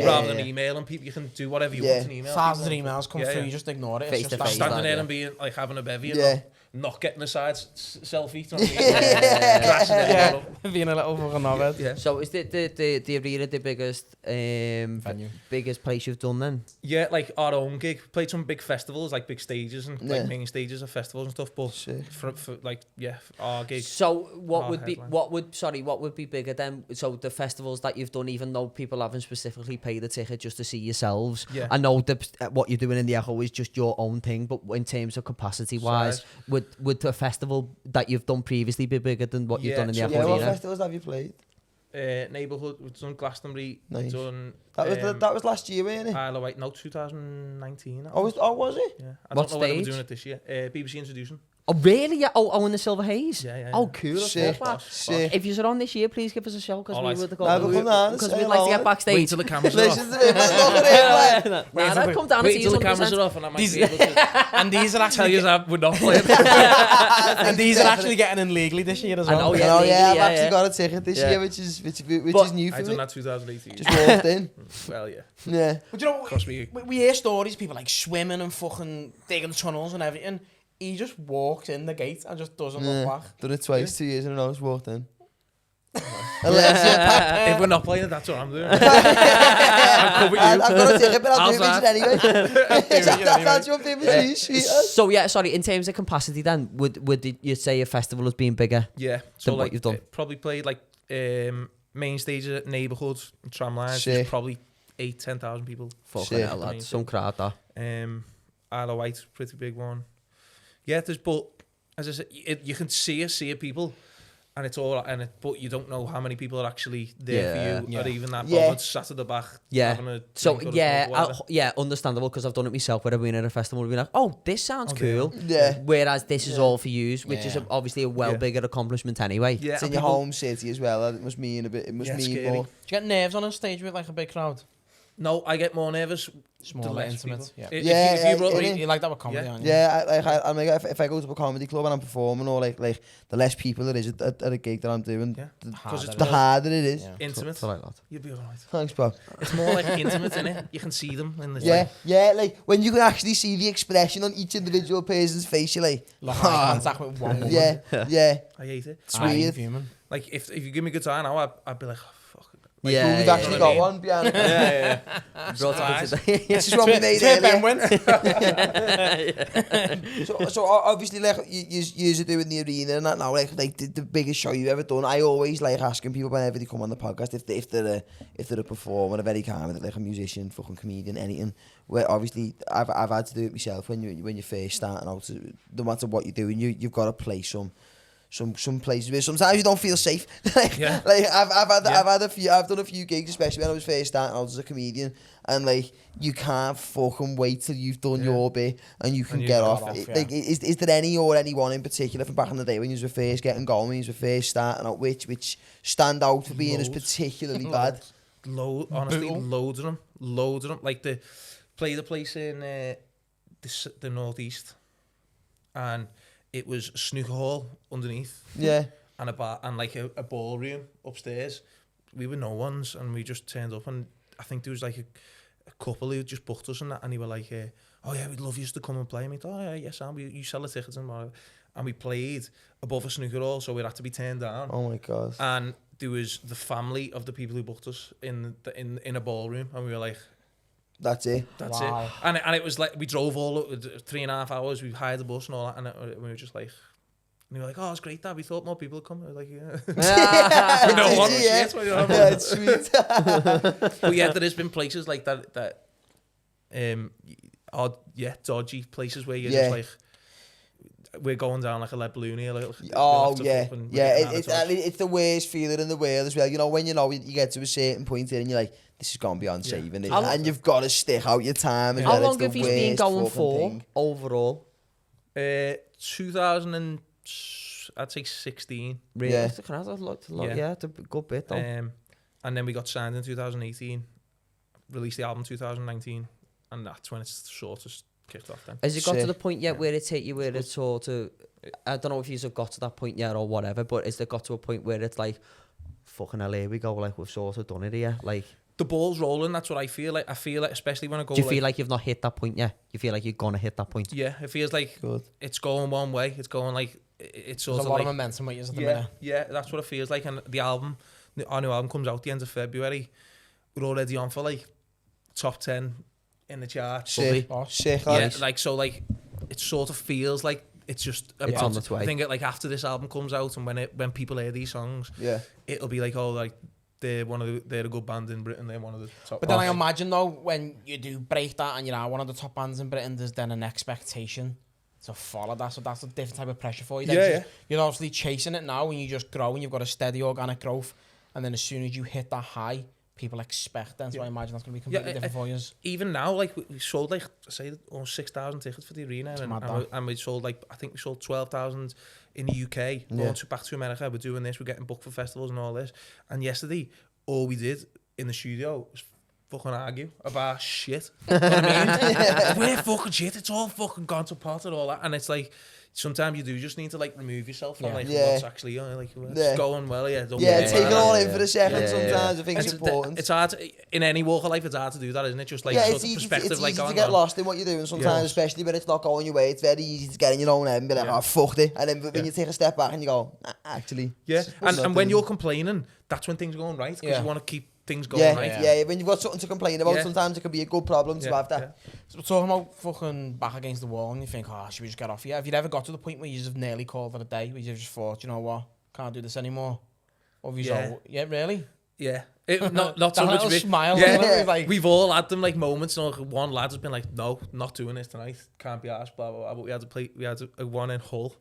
Rather than emailing people, you can do whatever you want in email. Thousands of emails come through, you just ignore it. Face to face, standing there and being like having a bevy and not getting a side selfie. Being a little fucking knobhead. Yeah. So is the arena the biggest venue? Biggest place you've done then? Yeah, like our own gig. Played some big festivals, like big stages and like main stages of festivals and stuff. But for like our gig. So what would be bigger then? So the festivals that you've done, even though people haven't specifically paid the ticket just to see yourselves. Yeah. I know what you're doing in the Echo is just your own thing, but in terms of capacity wise, would a festival that you've done previously be bigger than what you've done in the Echo Arena? What festivals have you played? Neighbourhood, we've done Glastonbury, nice. Done... That was last year, wasn't it? Isle of Wight, no, 2019. Was it? Yeah. I what don't know whether stage? we're doing it this year. BBC Introducing. Oh, really? Yeah. Oh, in the Silver Haze? Yeah. Oh, cool. Sick. If you're on this year, please give us a shout, because we would go. Because we'd like to get backstage. Wait till the cameras are off. Come down and see Wait till the cameras are off, and I might be able to... And these are actually... Tell you that we're not playing. And these are actually getting in legally this year as well. I know, I've actually got a ticket this year, which is new for I me. done that 2018. Just walked in. Well, yeah. Yeah. But you know, we hear stories, people like swimming and fucking digging tunnels and everything. He just walks in the gate and just doesn't look back. Done it twice, 2 years in a row, just walked in. If we're not playing it, that's what I'm doing. I've got a ticket, but I'll do it anyway. I'll jump in with you. So yeah, sorry, in terms of capacity then, would you say a festival as being bigger than what you've done? Probably played like main stage at Neighbourhood and Tramlines, which is probably 8,000-10,000 people. Fucking hell, that's some crowd that. Isle of Wight, pretty big one. Yeah, but as I said, you can see people, and it's all, but you don't know how many people are actually there for you, or even that bothered sat at the back. Yeah. So understandable, because I've done it myself. Where I've been at a festival, we've been like, "Oh, this sounds cool." Yeah. Whereas this is all for you, which is obviously a bigger accomplishment anyway. Yeah. It's in your home city as well. It must mean a bit. It must mean more. Do you get nerves on a stage with like a big crowd? No, I get more nervous. Smaller, intimate. You like that with comedy, aren't you? Yeah, I mean, if I go to a comedy club and I'm performing, or like the less people there is at a gig that I'm doing, the harder it is. Yeah. Intimate. You'll be alright. Thanks, bro. It's more like intimate, innit? You can see them in the like when you can actually see the expression on each individual person's face, you're like eye contact with one woman. Yeah. I hate it. It's weird. Like if you give me a good time now, I'd be like, oh, fuck. Like, we've actually got one behind. This is what we made earlier. So obviously, like you are doing the arena and that now, like the biggest show you've ever done. I always like asking people whenever they come on the podcast if they're a performer, a very kind, like a musician, fucking comedian, anything. Where obviously I've had to do it myself when you're first starting out. No matter what you're doing, you've got to play some some places where sometimes you don't feel safe. Like I've done a few gigs, especially when I was first starting out as a comedian, and like you can't fucking wait till you've done your bit and you can get off. Like, is there anyone in particular from back in the day when you were first getting going, when you were first starting out, which stand out for being as particularly bad? Honestly, loads of them. Like played a place in the northeast, and it was a snooker hall underneath. Yeah. And a bar and like a ballroom upstairs. We were no ones, and we just turned up, and I think there was like a couple who just booked us and that, and they were like, "Oh yeah, we'd love you to come and play." And we thought, "Oh yeah, yes, Sam, you sell the tickets and whatever." And we played above a snooker hall, so we had to be turned down. Oh my god! And there was the family of the people who booked us in a ballroom, and we were like, "That's it. That's it." And it was like we drove all 3.5 hours. We hired the bus and all that, and we were just like. And they were like, "Oh, it's great, Dad. We thought more people would come." I was like, "Yeah." No one. Yeah, it's sweet. But yeah, there has been places like that. Dodgy places where you're just like, we're going down like a lead balloon here. Like, it's the worst feeling in the world as well. You know, when you get to a certain point here and you're like, this is gonna be on saving it, and you've got to stick out your time. How long have you been going for overall? 2000 I'd say 16. Really? Yeah. It's a good bit though. And then we got signed in 2018, released the album 2019, and that's when it's sort of kicked off then. Has it got to the point yet where it's hit you where it's sort of, I don't know if you've got to that point yet or whatever, but has it got to a point where it's like, fucking hell, here we go, like we've sort of done it here, like... The ball's rolling, that's what I feel like. I feel like, especially when I go... Do you feel like you've not hit that point yet? You feel like you're going to hit that point? Yeah, it feels like it's going one way. It's going like... It's sort There's of a lot like, of momentum with you at the minute. Yeah, that's what it feels like. And our new album comes out the end of February. We're already on for like top 10 in the charts. Sick. Yeah, like, so like, it sort of feels like it's just it's on its way. I think like after this album comes out and when people hear these songs, it'll be like, oh, like they're a good band in Britain. They're one of the top. But then I imagine though, when you do break that and you're one of the top bands in Britain, there's then an expectation to follow that, so that's a different type of pressure for you. You're obviously chasing it now, and you just grow, and you've got a steady organic growth, and then as soon as you hit that high, people expect then. So I imagine that's going to be completely different for you. Even now, like we sold like say almost 6,000 tickets for the arena, and we sold like I think we sold 12,000 in the UK. Going back to America, we're doing this, we're getting booked for festivals and all this. And yesterday, all we did in the studio was fucking argue about shit. You know what I mean? We're fucking shit. It's all fucking gone to pot and all that. And it's like, sometimes you do just need to like remove yourself from like what's actually it's going well. Take it all in for a second. Sometimes I think it's important. It's hard in any walk of life. It's hard to do that, isn't it? Just like sort of perspective, it's like easy to get lost in what you're doing sometimes, especially when it's not going your way. It's very easy to get in your own head and be like, oh, fuck it. And then when you take a step back and you go, nah, actually. Yeah, and when you're complaining, that's when things are going right, because you want to keep things going right. Yeah, when you've got something to complain about, sometimes it can be a good problem to have that. So we're talking about fucking back against the wall, and you think, oh, should we just get off here? Have you ever got to the point where you just nearly called it a day, where you just thought, you know what, can't do this anymore? Or have you really? Yeah. Not so much. Smile. Like, we've all had them like moments. You know, one lad has been like, no, not doing this tonight. Can't be arsed, blah, blah, blah. But we had a one in Hull.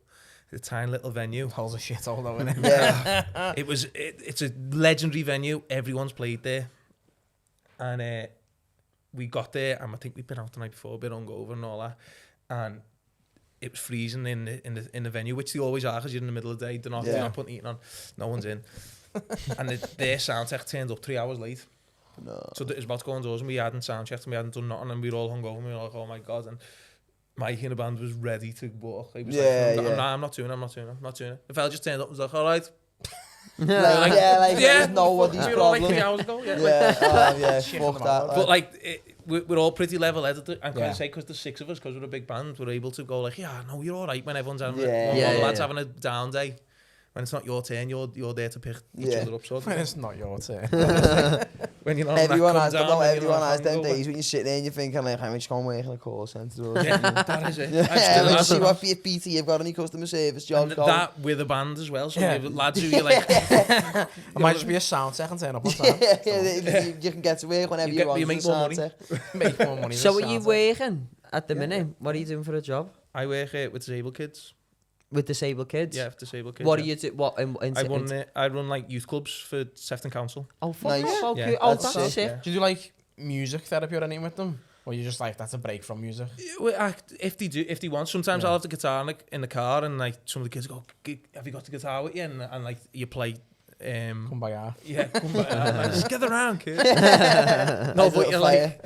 A tiny little venue. Hull's a shithole though, isn't it? Yeah. It's a legendary venue. Everyone's played there. And we got there, and I think we'd been out the night before, a bit hungover and all that. And it was freezing in the venue, which they always are, because you're in the middle of the day. They're not putting heating on. No one's in. And their sound tech turned up 3 hours late. No. So it was about to go indoors, and we hadn't sound checked, and we hadn't done nothing, and we were all hungover, and we were like, oh my God. And Mike in the band was ready to walk. He was I'm not doing it. The fella just turned up and was like, all right. Know what these we were problems. all like 3 hours ago. Fuck that. But like, we're all pretty level-headed. I'm going to say, because there's 6 of us, because we're a big band, we're able to go like, no, you're all right when everyone's having one lad's having a down day. When it's not your turn, you're there to pick each other up. Sort of. When it's not your turn. When you're not everyone has them days when you're sitting there and you're thinking like, I'm just going to work in a call centre. That is it. Let's see what BT you've got any customer service jobs going. That with a band as well. So lads who you're like, I might just be a sound tech and turn up on time. You can get to work whenever you want. You make more money. Make more money. So are you working at the minute? What are you doing for a job? I work with disabled kids. With disabled kids? Yeah, for disabled kids. What do yeah. you do? What? I run like youth clubs for Sefton Council. Oh, fuck Nice. off, okay. Yeah. Oh, That's that's sick. sick. Do you do like music therapy or anything with them? Or you just like, that's a break from music? If they want, sometimes I'll have the guitar in the car, and like some of the kids go, "Have you got the guitar with you?" And like you play. Come by here. Yeah, come back. Just get around, kid. No, but you're like,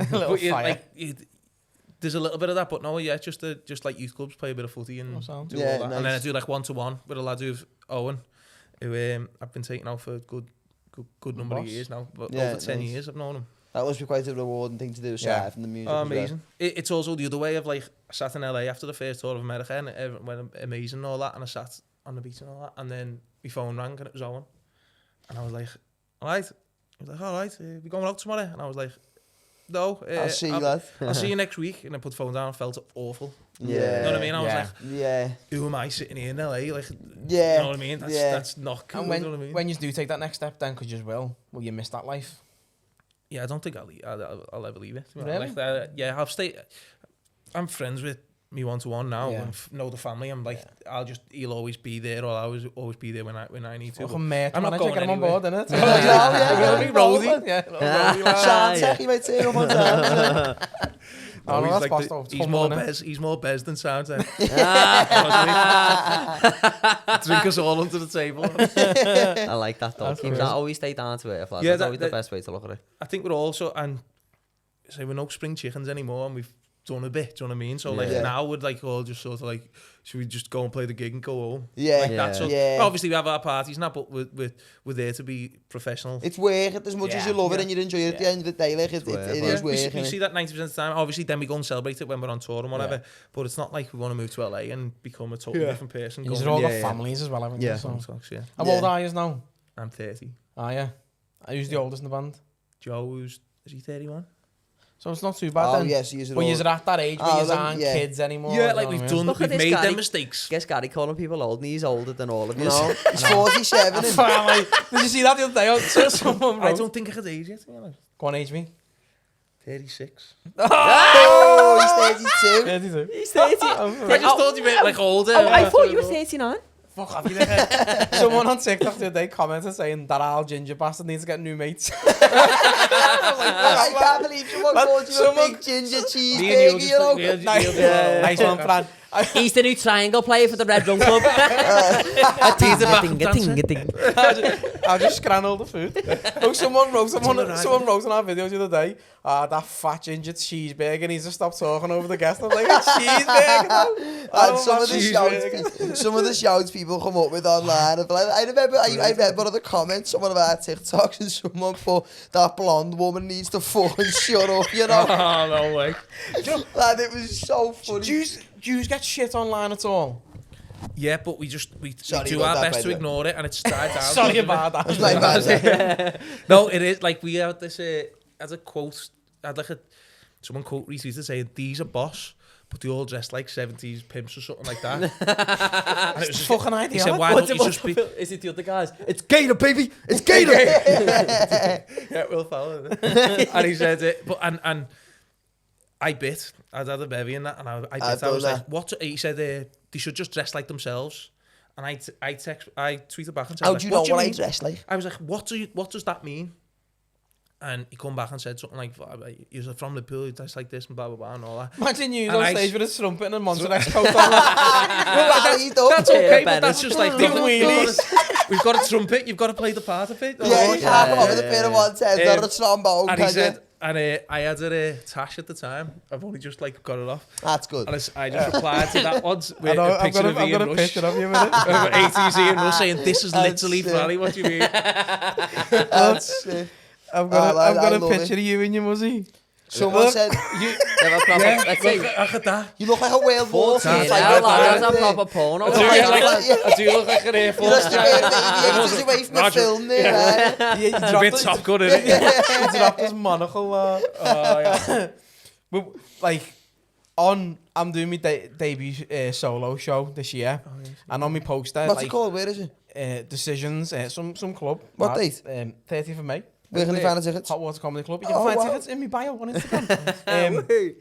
there's a little bit of that, but no, yeah, just like youth clubs, play a bit of footy and do all that. Yeah, And then I nice. do like 1-to-1 with a lad who's Owen, who I've been taking out for a good number of Boss. years now. But Yeah, over 10 nice. years I've known him. that must be quite a rewarding thing to do, aside Yeah. from the music. Oh, as well. amazing. It's also the other way of like, I sat in LA after the first tour of America and it went amazing and all that, and I sat on the beach and all that, and then my phone rang and it was Owen. And I was like, all right. He was like, all right, we going out tomorrow? And I was like, no. I'll see you, lad. I'll see you next week. And I put the phone down and felt awful. Yeah. You know what I mean? I was Yeah. like, Yeah. who am I sitting here in LA? Like, Yeah. you know what I mean? That's not cool. And you know what I mean? when you do take that next step, then, because you will you miss that life? Yeah, I don't think I'll ever leave it. Really? Like, yeah, I'm friends with me 1-to-1 now Yeah. and know the family. I'm like, he'll always be there, or I'll always be there when I need to. Fucking mate, I'm not manager, going get him on anywhere. board, innit? Yeah, Be Rosie. Yeah, Rosie, lad. Sean yeah. Tech, you might say him one time. Oh, no, he's that's like bossed off. he's It's more humble, innit? Bez than Soundtech. Drink us all under the table. I like that, though. That's Keep good. that. Always stay down to earth, lad. Yeah, That's that- always the that- best way to look at it. I think we're also, and say we're no spring chickens anymore, and we've done a bit, do you know what I mean? So like Yeah. now we're like all just sort of like, should we just go and play the gig and go home? Yeah. Like Yeah. that. So Yeah. obviously we have our parties now, but we're there to be professional. It's work it as much as you love it Yeah. and you enjoy it at the end of the day. Like, it work, is man. we work. see innit? that 90% of the time. Obviously, then we go and celebrate it when we're on tour and whatever. But it's not like we want to move to LA and become a totally different person. You've going all got Yeah, yeah. families as well, haven't you? Yeah. So. yeah. How Yeah. old are you now? I'm 30. Ah, yeah. Who's the oldest in the band? Joe, is he 31? So it's not too bad Oh, then. yes, he is. But you're at that age where Oh, you then, aren't yeah. kids anymore. Yeah, you like know we've what I mean? done, Look at we've this made guy. them mistakes. Guess Gary calling people old, and he's older than all of you. No, he's 47. isn't he? Family. Did you see that the other day? Someone I wrote. don't think I could age yet, to be honest. Go on, age me. 36. Oh, he's 32. 32. He's 30. I just thought you meant like older. Oh, I thought you were 39. Fuck off, you dickhead. Someone on TikTok the other day commented saying that Al ginger bastard needs to get new mates. I can't believe someone called you a someone- big ginger Me and cheeseburger, you know? Nice one, Fran. He's the new triangle player for the Red Rum Club. He's the back Ding-a-ding-a-ding. I just scrambled the food. Oh, someone wrote in our video the other day, that fat ginger cheeseburger needs to stop talking over the guest. I was like, a cheeseburger? And Oh, some of the cheeseburger. shouts people come up with online. I remember I read one of the comments, someone of our TikToks, and someone put that blonde woman needs to fucking shut up, you know? Oh, no way. Lad, it was so funny. Do you get shit online at all? Yeah, but we Sorry do about our that, by best the to way. ignore it, and it's died down. Sorry about that. It's like that. No, it is like we had this as a quote. I had like someone quote retweeted saying, "These are boss, but they all dressed like 70s pimps or something like that." And it was just, Fucking he idea. said, "Why don't you just be?" Is it the other guys? It's Gator, baby! It's Gator! Yeah, Will Fowler. And he said it, but and I bit. I'd had a bevy in that, and I bit. I've I was done like, "What?" He said, "They should just dress like themselves." And I tweeted back and said, How like, do you know what I mean?" dress like? I was like, what does that mean? And he come back and said something like, you're from Liverpool, you dress like this and blah, blah, blah, and all that. Imagine you And on I- stage with a trumpet and a Monster X coat on. That's okay, but that's just like, Doing wheelies. we've got a trumpet, you've got to play the part of it. Yeah, you can't come up with a pair of one tens, Um, not a trombone, And he can you? said, and I had a Tash at the time. I've only just like got it off. That's good. And I just replied to that once with a I've picture got of a Ian Rush. picture of you with it. I've got ATZ Ian Rush saying, this is That's literally sick. Franny, what do you mean? That's sick. I've got I a love picture of you in your muzzy. Someone said, Let's say, Look at that. you look like a whale ball. fucking like hell, that, lad, that's a yeah. proper porno. I do look like an Air You Force. must have been maybe 80s away from the Roger. film there, right? It's a bit Top Gun, isn't it? He dropped his monocle. Oh, yeah. But, like, I'm doing my debut solo show this year. And on my poster, What's it like, called? Where is it? Decisions, some club. What date? 30th of May. Where can you find the tickets? Hot Water Comedy Club. You can Oh, find wow. tickets in my bio on Instagram.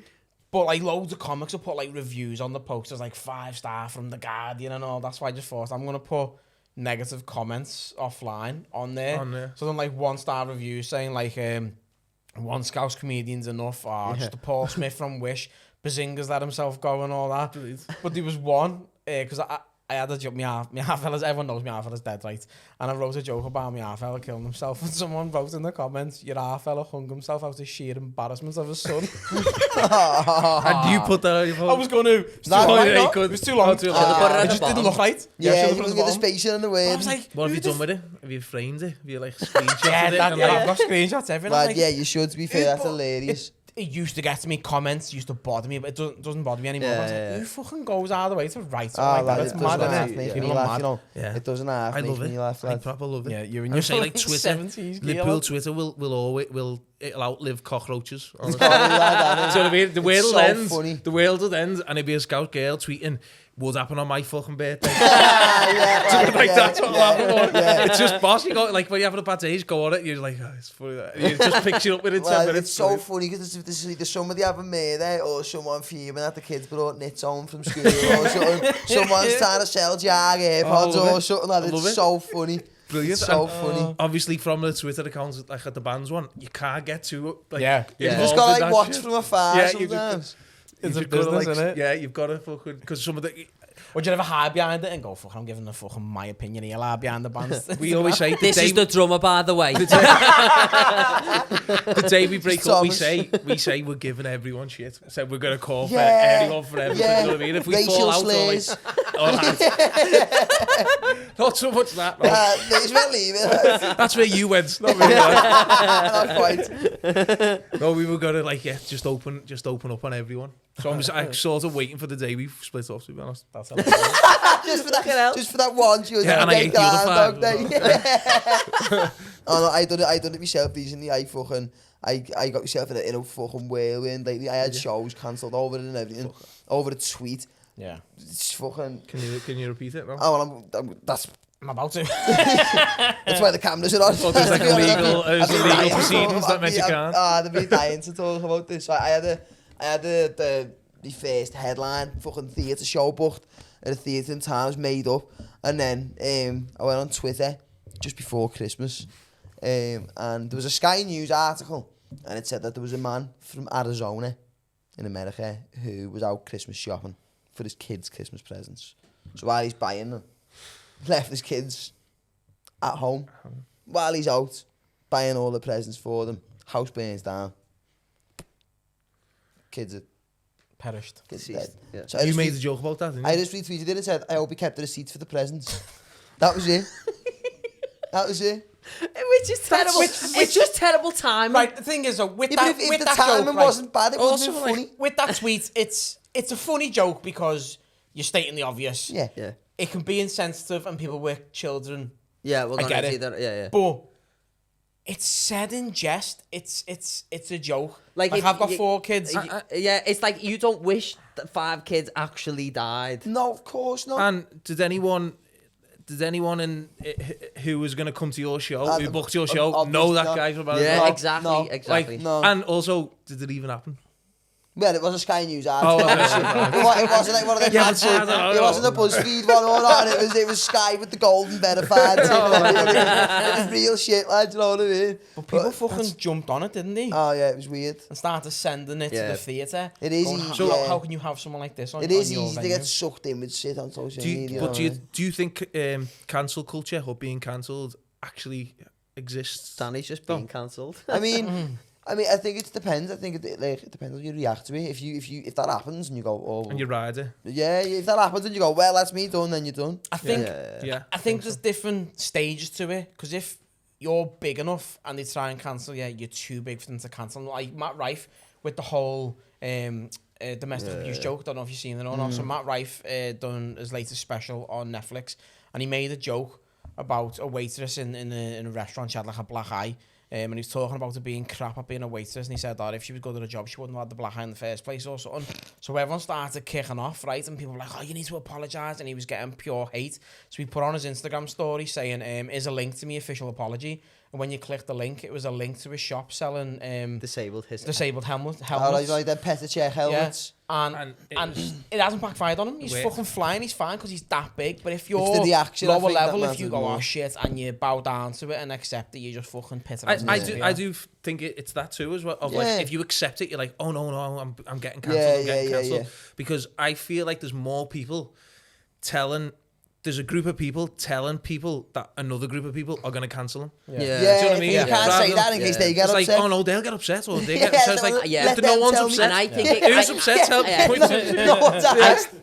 But like loads of comics will put like reviews on the posters, like 5-star from The Guardian and all. That's why I just thought I'm gonna put negative comments offline on there. So then like 1-star reviews saying like one Scouse comedian's enough, or just a Paul Smith from Wish, Bazinga's let himself go and all that. But there was one because I had a joke, my half fella's, everyone knows my half fella's dead, right? And I wrote a joke about my half fella killing himself, and someone wrote in the comments, your half fella hung himself out of sheer embarrassment of his son. And you put that on your phone? I was going to. It was too long. It just didn't look right. Yeah, you couldn't get the spacing in the way. I was like, what have you done with it? Have you framed it? Have you like screenshotted it? I've got screenshots, everything. Like, yeah, you should, to be fair, that's hilarious. It used to get to me, comments used to bother me, but it doesn't bother me anymore. I was like, who fucking goes out of the way to write something like that? It's mad, isn't it? People are mad. It doesn't half I make love me it. laugh. I proper love it. Yeah, you're in I your say like Twitter, 70s. Liverpool Twitter will it'll outlive cockroaches. Honestly. Do you know what I mean? The world will end. Funny. The world will end, and it'd be a Scout girl tweeting, "Would happen on my fucking birthday." That's what will happen. It's just boss. You go like when you having a bad day, you go on it. You're like, oh, it's funny. You just picks you up within 10 minutes. It's so funny because there's somebody having murder or someone fuming that the kids brought knits home from school or something. Someone's trying to sell Jag AirPods or something like that. It's so funny. Brilliant. It's so funny. Obviously, from the Twitter accounts, like at the band's one, you can't get too like. Yeah. You just got to like watch from afar sometimes. It's a business, isn't it? Yeah, you've got to fucking because some of the. Would you ever hide behind it and go, fuck, I'm giving the fucking my opinion here, lie behind the band? We always say This is the drummer, by the way. The day we break up, we say we're giving everyone shit. So we're gonna call for anyone for everything. You know what I mean? If we Racial fall out, slays. Not so much that. May as well leave it. That's where you went. Not really. Not quite. No, we were gonna like just open up on everyone. So I'm sort of waiting for the day we split off. To be honest, that's how just for that one. And I ate the other 5. Oh no, I done it myself recently. I got myself in a fucking whirlwind lately. I had shows cancelled over it and everything. Over a tweet. Yeah. It's fucking. Can you repeat it? No? Oh well, I'm about to. That's why the cameras are on. Well, there's like illegal proceedings that meant you can't. They've been dying to talk about this. So I had the first headline fucking theatre show booked at a theatre in Times, made up, and then I went on Twitter just before Christmas, and there was a Sky News article, and it said that there was a man from Arizona in America who was out Christmas shopping for his kids' Christmas presents. So while he's buying them, left his kids at home while he's out buying all the presents for them. House burns down. Kids are perished. Kids are dead. Yeah. So You made a joke about that, didn't you? I just retweeted it and said, I hope he kept the receipts for the presents. That was it. That was it. Which is terrible. It's just terrible timing. Right, the thing is, with Yeah, that, but if with the that timing joke, wasn't bad, it also, wasn't funny. With that tweet, it's a funny joke because you're stating the obvious. Yeah. Yeah. It can be insensitive and people with children. Yeah, we're I gonna get see it. that. Yeah. But it's said in jest. It's a joke. Like if I've got you- 4 kids. Yeah, it's like you don't wish that 5 kids actually died. No, of course not. And did anyone who was going to come to your show, who booked your show, know that guy from Arizona? Yeah, No, exactly. no. Exactly. Like, No. and also, did it even happen? Well, it was a Sky News article. okay. It wasn't like one of the Yeah, but I don't know. it wasn't a BuzzFeed one or not. It was Sky with the golden verified. It was real shit, like, do you know what I mean? But people fucking jumped on it, didn't they? Oh yeah, it was weird. And started sending it to the theatre. It is Going, easy, how, yeah. how can you have someone like this on It is your easy to venue? get sucked in with shit on social media. Do you think cancel culture or being cancelled actually exists? Danny's just being cancelled. I mean, I think it depends. I think it depends how you react to it. If that happens and you go, oh, And you ride it. yeah, if that happens and you go, well, that's me done, then you're done. I think Yeah. I think there's different stages to it, because if you're big enough and they try and cancel, you're too big for them to cancel. Like Matt Rife with the whole domestic abuse joke. Don't know if you've seen it or not. So Matt Rife done his latest special on Netflix, and he made a joke about a waitress in a restaurant. She had like a black eye, And he was talking about her being crap at being a waitress, and he said that if she was good at a job, she wouldn't have had the black eye in the first place or something. So everyone started kicking off, right? And people were like, oh, you need to apologise. And he was getting pure hate. So he put on his Instagram story saying, is a link to my official apology. And when you click the link, it was a link to a shop selling Disabled helmets. Oh, like the Petr helmets. And it hasn't backfired on him. He's fucking flying. He's fine because he's that big. But if you're reaction, lower level, if you go, oh shit, and you bow down to it and accept it, you just fucking pit it. I do think it's that too as well. Of like, if you accept it, you're like, oh no, I'm getting cancelled. Yeah, I'm getting cancelled. yeah. Because I feel like there's more people there's a group of people telling people that another group of people are going to cancel them. Yeah, Do you know what I mean? You can't say that in case they get upset. It's like, oh no, they'll get upset or they get upset. It's like, let no them one's tell me. upset. And I think Who's upset? Tell me.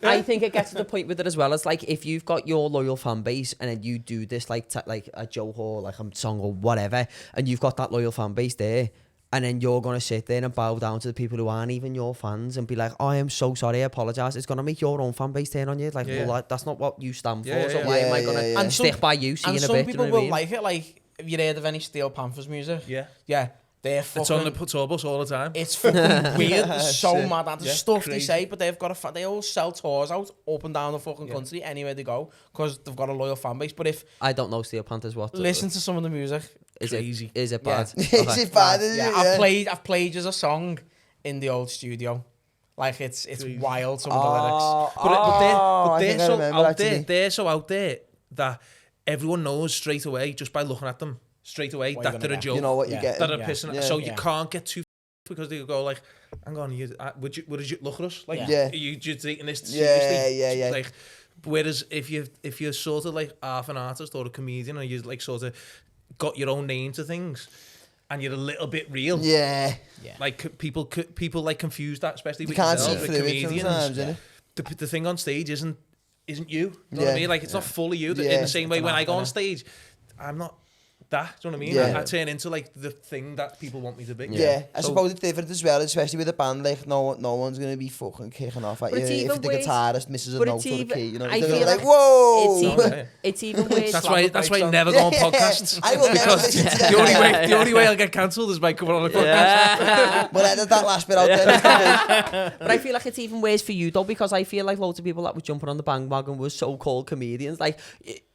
I think it gets to the point with it as well. It's like if you've got your loyal fan base and then you do this like a joke or like a song or whatever, and you've got that loyal fan base there, and then you're going to sit there and bow down to the people who aren't even your fans and be like, oh, I am so sorry, I apologise. It's going to make your own fan base turn on you. Like, well, that's not what you stand for. So why am I going to stick by you, see in a bit? And some people you know will like it. Like, have you heard of any Steel Panthers music? Yeah. Yeah. They're fucking... It's on the tour bus all the time. It's fucking weird. It's so mad. And the stuff crazy. they say, but they've got they all sell tours out up and down the fucking country anywhere they go because they've got a loyal fan base. But if... I don't know Steel Panthers what... Listen to some of the music. Is it bad? Is it bad? Yeah. I've played as a song in the old studio. Like, it's wild, some of the lyrics. But they're so out there that everyone knows straight away, just by looking at them, straight away, that they're a joke. You know what you get. That are pissing. So you can't get too because they go like, hang on, would you look at us? Like, are you just taking this seriously? Yeah. Like, whereas if you're sort of like half an artist or a comedian and you like sort of got your own name to things and you're a little bit real. Yeah. Like people like confuse that, especially with can't yourself, see with through it comedians. sometimes, innit? The thing on stage isn't you. You know what I mean? Like it's not fully you. In the same way when I go on stage, I'm not that. Do you know what I mean? Yeah. I turn into like the thing that people want me to be. Yeah, I suppose it's different as well, especially with a band. Like no one's gonna be fucking kicking off at you if the guitarist misses a note or the key. You know, they're gonna be like, whoa. It's even worse. That's why you never go on podcasts. I will never listen to that. The only way I'll get cancelled is by coming on a podcast. We'll edit that last bit out there. But I feel like it's even worse for you though, because I feel like loads of people that were jumping on the bandwagon were so-called comedians. Like,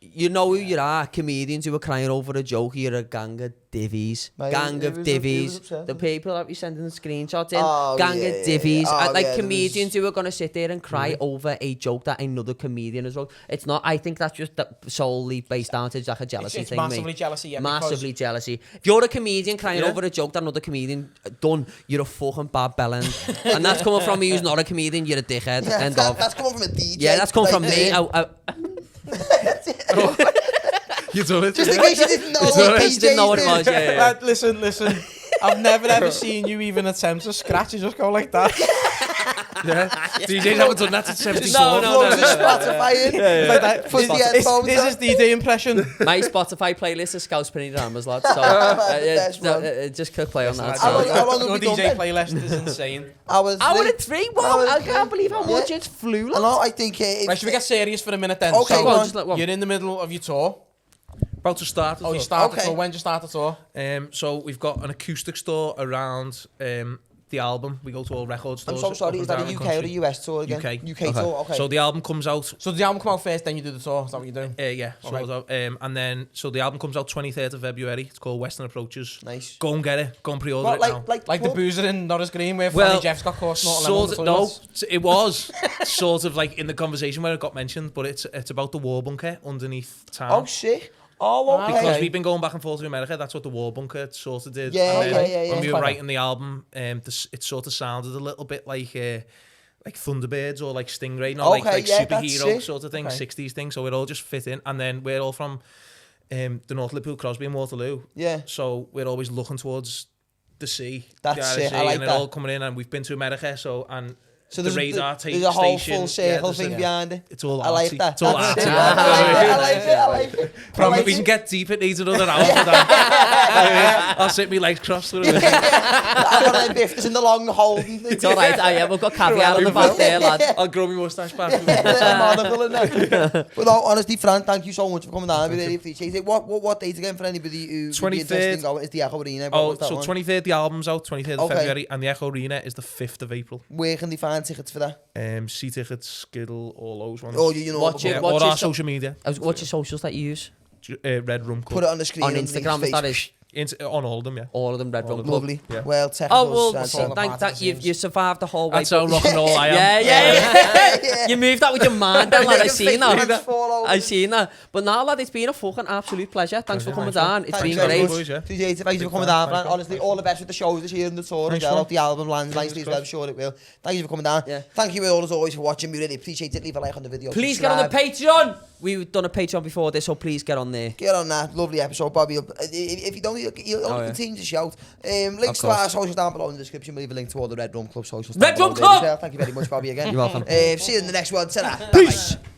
you know who you are, comedians who are crying over a joke. You're a gang of divvies. Gang of divvies. The people that be sending the screenshots in. Gang of divvies. Comedians who are going to sit there and cry over a joke that another comedian has wrote. It's not, I think that's just solely based down to like a jealousy thing. Massively jealousy, yeah. Massively jealousy. If you're a comedian crying over a joke that another comedian done, you're a fucking bad bellend. And that's coming from me who's not a comedian, you're a dickhead. That's coming from a DJ. Yeah, that's coming from me. You done it. Just in case you didn't know what You didn't know what it was, yeah. Listen. I've never ever seen you even attempt to scratch. You just go like that. Yeah. DJs haven't done that since 74. No. Spotify in. Like that. Put the headphones This is DJ impression. My Spotify playlist is Scouse Panamas, lad. So just click play on that. How long have we Your done DJ then? playlist is insane. Hour and 3? Wow, I can't believe how much it flew, lad. I think... Right, should we get serious for a minute then? Okay, So, go on. Just let one. you're in the middle of your tour. About to start. You start the tour. When did you start the tour? So we've got an acoustic store around the album. We go to all record I'm stores. so sorry, up is that a and down UK the or a country. US tour again? UK tour, okay. So the album comes out. So the album come out first, then you do the tour. Is that what you're doing? Yeah, Okay. sort of. And then, so the album comes out 23rd of February. It's called Western Approaches. Nice. Go and get it. Go and pre-order it now. Like the boozer in Norris Green where Well, Fanny Jeff's got caught snorting lemon sort on of, the no, toilets. it was sort of like in the conversation where it got mentioned, but it's about the war bunker underneath town. Oh, shit. Oh, okay. Because we've been going back and forth to America, that's what the war bunker sort of did. Yeah, And then yeah. when we were writing the album, it sort of sounded a little bit like Thunderbirds or like Stingray, not Okay, like yeah, that's superhero sick. sort of thing, Okay. 60s thing. So it all just fit in. And then we're all from the North Liverpool, Crosby and Waterloo. Yeah. So we're always looking towards the sea. That's the Irish it, I sea, like and that. it all coming in. And we've been to America, and So the radar there's a whole station. full circle there's thing a- behind it. It's all I like arty. that. It's all That's arty. it. I like it. Probably we can get deep. It needs another hour for that. I'll sit me legs crossed through it. I've got them biffers in the long hole. It's all right. Oh, yeah, we've got caviar on the back there, lad. I'll grow my moustache back. But no, honestly, Fran, thank you so much for coming down. We really appreciate it. What date again for anybody who 23rd. Is the Echo Arena? Oh, so 23rd the album's out, 23rd of Okay. February, and the Echo Arena is the 5th of April. Where can they find tickets for that? See tickets, Skiddle, all those ones. Oh, you know, Watch it. Yeah, What's or your our social media. What's your socials that you use? Red Rum Club. put it on the screen. On underneath Instagram, his that face. is. On all of them, yeah. All of them, Red Rum Club. Lovely. Yeah. Well, technicals. Oh, well, and so thank that you survived the whole way. That's how rock and roll I am. Yeah. You moved that with your mind, then, lad. I seen Your that. face fall over. I seen that. But now, lad, it's been a fucking absolute pleasure. Thanks for coming down. It's been Thanks very great. much. Boys, yeah. Appreciate it. Thank you for Big coming fan, down, thank Fran. you. Honestly, all the best with the shows this year and the tour and Thanks, I man. hope the album lands nicely as well. I'm Cheers, sure it will. Thank you for coming down. Yeah. Thank you all as always for watching. We really appreciate it. Leave a like on the video. Please get on the Patreon. We've done a Patreon before this, so please get on there. Get on that. Lovely episode, Bobby. If you don't, you'll only continue to shout. Links to course. our socials down below in the description. We'll leave a link to all the Red Rum Club socials. Red down Rum below there as Club! well. Thank you very much, Bobby, again. You're welcome. See you in the next one. Ta-ra. Peace. Bye-bye.